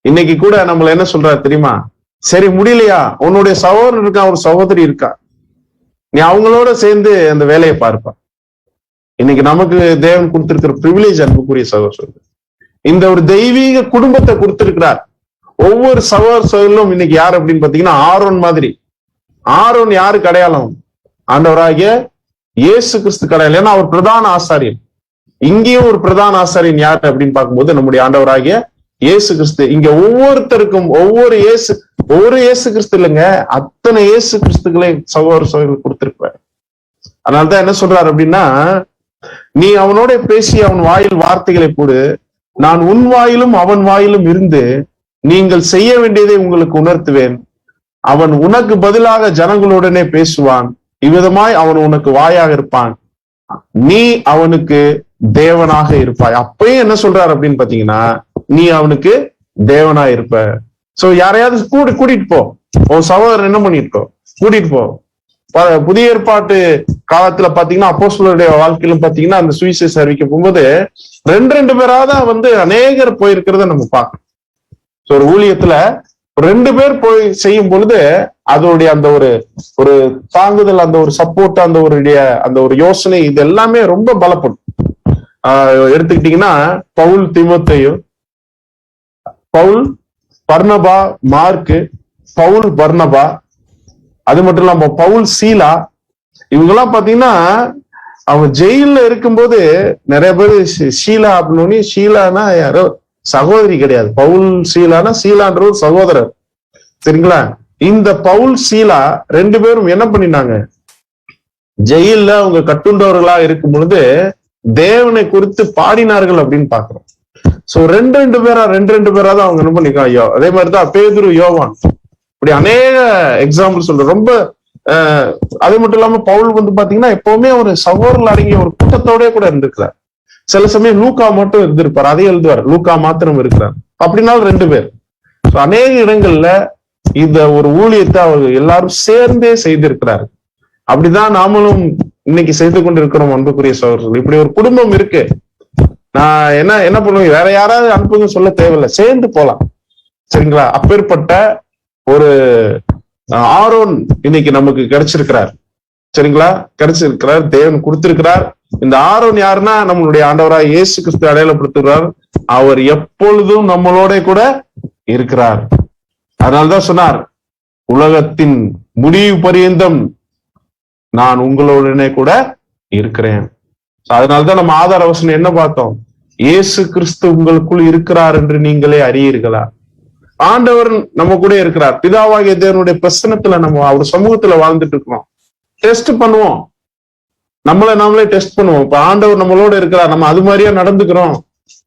இன்னைக்கு கூட நம்மள என்ன சொல்றாரு தெரியுமா, சரி முடியலையா, உன்னுடைய சகோதரன் இருக்கா, ஒரு சகோதரி இருக்கா, நீ அவங்களோட சேர்ந்து அந்த வேலையை பார்ப்பா. இன்னைக்கு நமக்கு தேவன் கொடுத்திருக்கிற பிரிவிலேஜ் அன்புக்குரிய சகோதரர்கள், இந்த ஒரு தெய்வீக குடும்பத்தை கொடுத்திருக்கிறார். ஒவ்வொரு சகோதரர்களும் இன்னைக்கு யார் அப்படின்னு பாத்தீங்கன்னா ஆரோன் மாதிரி. ஆரோன் யாருக்கு அடையாளம், ஆண்டவராகிய இயேசு கிறிஸ்து அடையாளம். ஏன்னா அவர் பிரதான ஆசாரியன். இங்கேயும் ஒரு பிரதான ஆசாரியன் யார் அப்படின்னு பார்க்கும்போது நம்முடைய ஆண்டவராகிய இயேசு கிறிஸ்து. இங்க ஒவ்வொருத்தருக்கும் ஒவ்வொரு இயேசு கிறிஸ்து இல்லைங்க, அத்தனை இயேசு கிறிஸ்துக்களை சகோதரர்கள் கொடுத்திருப்பார். அதனால்தான் என்ன சொல்றாரு அப்படின்னா, நீ அவனோட பேசி அவன் வாயில் வார்த்தைகளை போடு, நான் உன் வாயிலும் அவன் வாயிலும் இருந்து நீங்கள் செய்ய வேண்டியதை உங்களுக்கு உணர்த்துவேன். அவன் உனக்கு பதிலாக ஜனங்களுடனே பேசுவான், இவ்விதமாய் அவன் உனக்கு வாயாக இருப்பான், நீ அவனுக்கு தேவனாக இருப்பாய். அப்பயும் என்ன சொல்றாரு அப்படின்னு பாத்தீங்கன்னா, நீ அவனுக்கு தேவனா இருப்ப. சோ யாரையாவது கூட்டிட்டு போ, உன் சகோதரன் என்ன பண்ணிட்டு கூட்டிட்டு போ. புதிய ஏற்பாட்டு காலத்துல பாத்தீங்கன்னா அப்போஸ்தலருடைய வாழ்க்கையிலும் பாத்தீங்கன்னா அந்த சுவிசேஷம் அறிவிக்க போகும்போது ரெண்டு பேராதான் வந்து அநேகர் போயிருக்கிறத நம்ம பார்க்கணும். ஒரு ஊழியத்துல 2 பேர் போய் செய்யும் பொழுது அதோடைய அந்த ஒரு தாங்குதல், அந்த ஒரு சப்போர்ட், அந்த ஒரு யோசனை, இது எல்லாமே ரொம்ப பலப்படும். எடுத்துக்கிட்டீங்கன்னா பவுல் தீமோத்தேயு, பவுல் பர்னபா மார்க்கு, பவுல் பர்னபா, அது மட்டும் இல்லாம பவுல் சீலா, இவங்கெல்லாம் பாத்தீங்கன்னா அவங்க ஜெயில இருக்கும்போது நிறைய பேர் ஷீலா அப்படின்னு, ஷீலானா யாரோ சகோதரி கிடையாது, பவுல் சீலானா சீலான்ற ஒரு சகோதரர், சரிங்களா? இந்த பவுல் சீலா ரெண்டு பேரும் என்ன பண்ணினாங்க, ஜெயில அவங்க கட்டுண்டவர்களா இருக்கும் பொழுது தேவனை குறித்து பாடினார்கள் அப்படின்னு பாக்குறோம். சோ ரெண்டு பேரா தான் அவங்க என்ன பண்ணிருக்காங்க. அதே மாதிரிதான் பேதுரு, யோவான், இப்படி அநேக எக்ஸாம்பிள் சொல்ற. ரொம்ப அது மட்டும் இல்லாம பவுல் வந்து பாத்தீங்கன்னா எப்பவுமே ஒரு சகோதரர்கள் அடங்கிய ஒரு கூட்டத்தோட கூட இருந்திருக்கிறார். சில சமயம் லூக்கா மட்டும் இருந்திருப்பார், அதை எழுதுவார், லூக்கா மாத்திரம் இருக்கிறார். அப்படின்னாலும் ரெண்டு பேர். அநேக இடங்கள்ல இந்த ஒரு ஊழியத்தை அவங்க எல்லாரும் சேர்ந்தே செய்திருக்கிறார். அப்படிதான் நாமளும் இன்னைக்கு செய்து கொண்டிருக்கிறோம் அன்புக்குரிய சகோதரர்கள். இப்படி ஒரு குடும்பம் இருக்கு. நான் என்ன பண்ணுவேன், வேற யாராவது அனுப்புங்க சொல்ல தேவையில்லை, சேர்ந்து போலாம், சரிங்களா? அப்பேற்பட்ட ஒரு ஆரோன் இன்னைக்கு நமக்கு கிடைச்சிருக்கிறார், சரிங்களா? கிடைச்சிருக்கிறார், தேவன் கொடுத்திருக்கிறார். இந்த ஆரோன் யாருன்னா நம்மளுடைய ஆண்டவராய் இயேசு கிறிஸ்து அடையாளப்படுத்துகிறார். அவர் எப்பொழுதும் நம்மளோட கூட இருக்கிறார். அதனால்தான் சொன்னார், உலகத்தின் முடிவு பரியந்தம் நான் உங்களுடனே கூட இருக்கிறேன். அதனால்தான் நம்ம ஆதார வசனம் என்ன பார்த்தோம், இயேசு கிறிஸ்து உங்களுக்குள் இருக்கிறார் என்று நீங்களே அறியீர்களா? ஆண்டவர் நம்ம கூட இருக்கிறார். பிதாவாகிய தேவனுடைய பிரசனத்துல நம்ம அவர் சமூகத்துல வாழ்ந்துட்டு இருக்கிறோம். டெஸ்ட் பண்ணுவோம், நாமளே டெஸ்ட் பண்ணுவோம். இப்ப ஆண்டவர் நம்மளோட இருக்கிறார், நம்ம அது மாதிரியா நடந்துக்கிறோம்.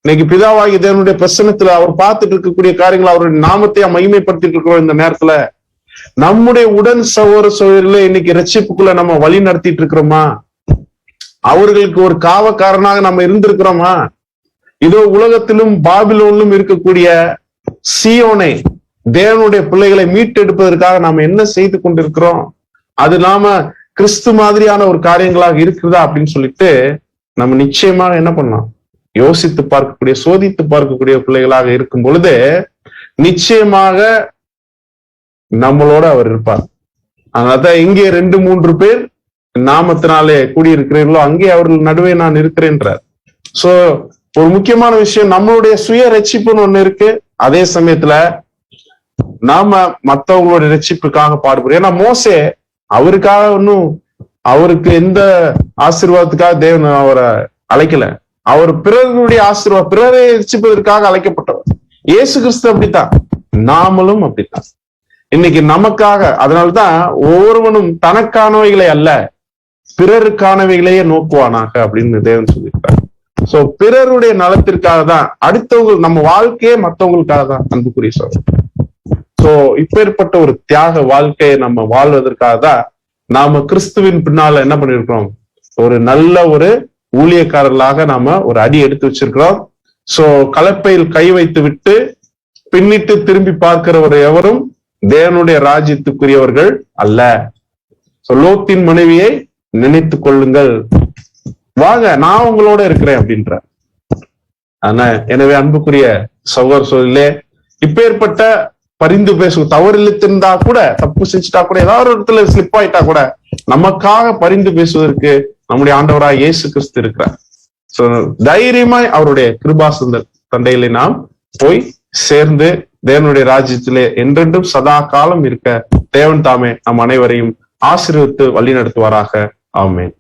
இன்னைக்கு பிதாவாகிய தேவனுடைய பிரசனத்துல அவர் பார்த்துட்டு இருக்கக்கூடிய காரியங்களை அவருடைய நாமத்தையா மகிமைப்படுத்திட்டு இருக்கிறோம். இந்த நேரத்துல நம்முடைய உடன் சகோதரர்களே இன்னைக்கு ரட்சிப்புக்குள்ள நம்ம வழி நடத்திட்டு இருக்கிறோமா? அவர்களுக்கு ஒரு காவக்காரனாக நம்ம இருந்திருக்கிறோமா? இதோ உலகத்திலும் பாபிலோனிலும் இருக்கக்கூடிய சீயோனை, தேவனுடைய பிள்ளைகளை மீட்டெடுப்பதற்காக நாம என்ன செய்து கொண்டிருக்கிறோம்? அது நாம கிறிஸ்து மாதிரியான ஒரு காரியங்களாக இருக்குதா அப்படின்னு சொல்லிட்டு நம்ம நிச்சயமாக என்ன பண்ணலாம், யோசித்து பார்க்கக்கூடிய, சோதித்து பார்க்கக்கூடிய பிள்ளைகளாக இருக்கும் பொழுது நிச்சயமாக நம்மளோட அவர் இருப்பார். அதனாலதான் இங்கே 2-3 பேர் நாமத்தினாலே கூடியிருக்கிறீர்களோ அங்கே அவர்கள் நடுவே நான் இருக்கிறேன்றார். சோ ஒரு முக்கியமான விஷயம், நம்மளுடைய சுய ரட்சிப்புன்னு ஒண்ணு இருக்கு. அதே சமயத்துல நாம மற்றவங்களுடைய ரட்சிப்புக்காக பாடுபடுறோம். ஏன்னா மோசே அவருக்காக ஒன்னும், அவருக்கு எந்த ஆசீர்வாதத்துக்காக தேவன் அவரை அழைக்கல. அவர் பிறருடைய ஆசீர்வாதம், பிறரை ரட்சிப்பதற்காக அழைக்கப்பட்டவர். இயேசு கிறிஸ்து அப்படித்தான், நாமளும் அப்படித்தான் இன்னைக்கு நமக்காக. அதனால்தான் ஒவ்வொருவனும் தனக்கானவைகளை அல்ல பிறருக்கானவைகளையே நோக்குவானாக அப்படின்னு தேவன் சொல்லியிருக்கார். சோ பிறருடைய நலத்திற்காக தான், அடுத்தவங்க நம்ம வாழ்க்கையே மற்றவங்களுக்காக தான் அன்புக்குரிய சகோதரர். சோ இப்பேற்பட்ட ஒரு தியாக வாழ்க்கையை நம்ம வாழ்வதற்காக தான் நாம கிறிஸ்துவின் பின்னால என்ன பண்ணிருக்கிறோம், ஒரு நல்ல ஒரு ஊழியக்காரர்களாக நாம ஒரு அடி எடுத்து வச்சிருக்கிறோம். சோ கலப்பையில் கை வைத்து விட்டு பின்னிட்டு திரும்பி பார்க்கிறவர் எவரும் தேவனுடைய ராஜ்யத்துக்குரியவர்கள் அல்ல. லோத்தின் மனைவியை நினைத்து கொள்ளுங்கள், வாங்க நான் உங்களோட இருக்கிறேன் அப்படின்ற. ஆனா எனவே அன்புக்குரிய சகோதரர்களே, இப்பேற்பட்ட பரிந்து பேசும் தவறிழித்திருந்தா கூட, தப்பு செஞ்சுட்டா கூட, ஏதாவது ஒரு இடத்துல ஸ்லிப் ஆயிட்டா கூட நமக்காக பரிந்து பேசுவதற்கு நம்முடைய ஆண்டவராய் இயேசு கிறிஸ்து இருக்கிறார். சோ தைரியமாய் அவருடைய கிருபாசந்த தண்டையிலே நாம் போய் சேர்ந்து தேவனுடைய ராஜ்யத்திலே என்றென்றும் சதா காலம் இருக்க தேவன் தாமே நம் அனைவரையும் ஆசீர்வதித்து வழி நடத்துவாராக. ஆமென்.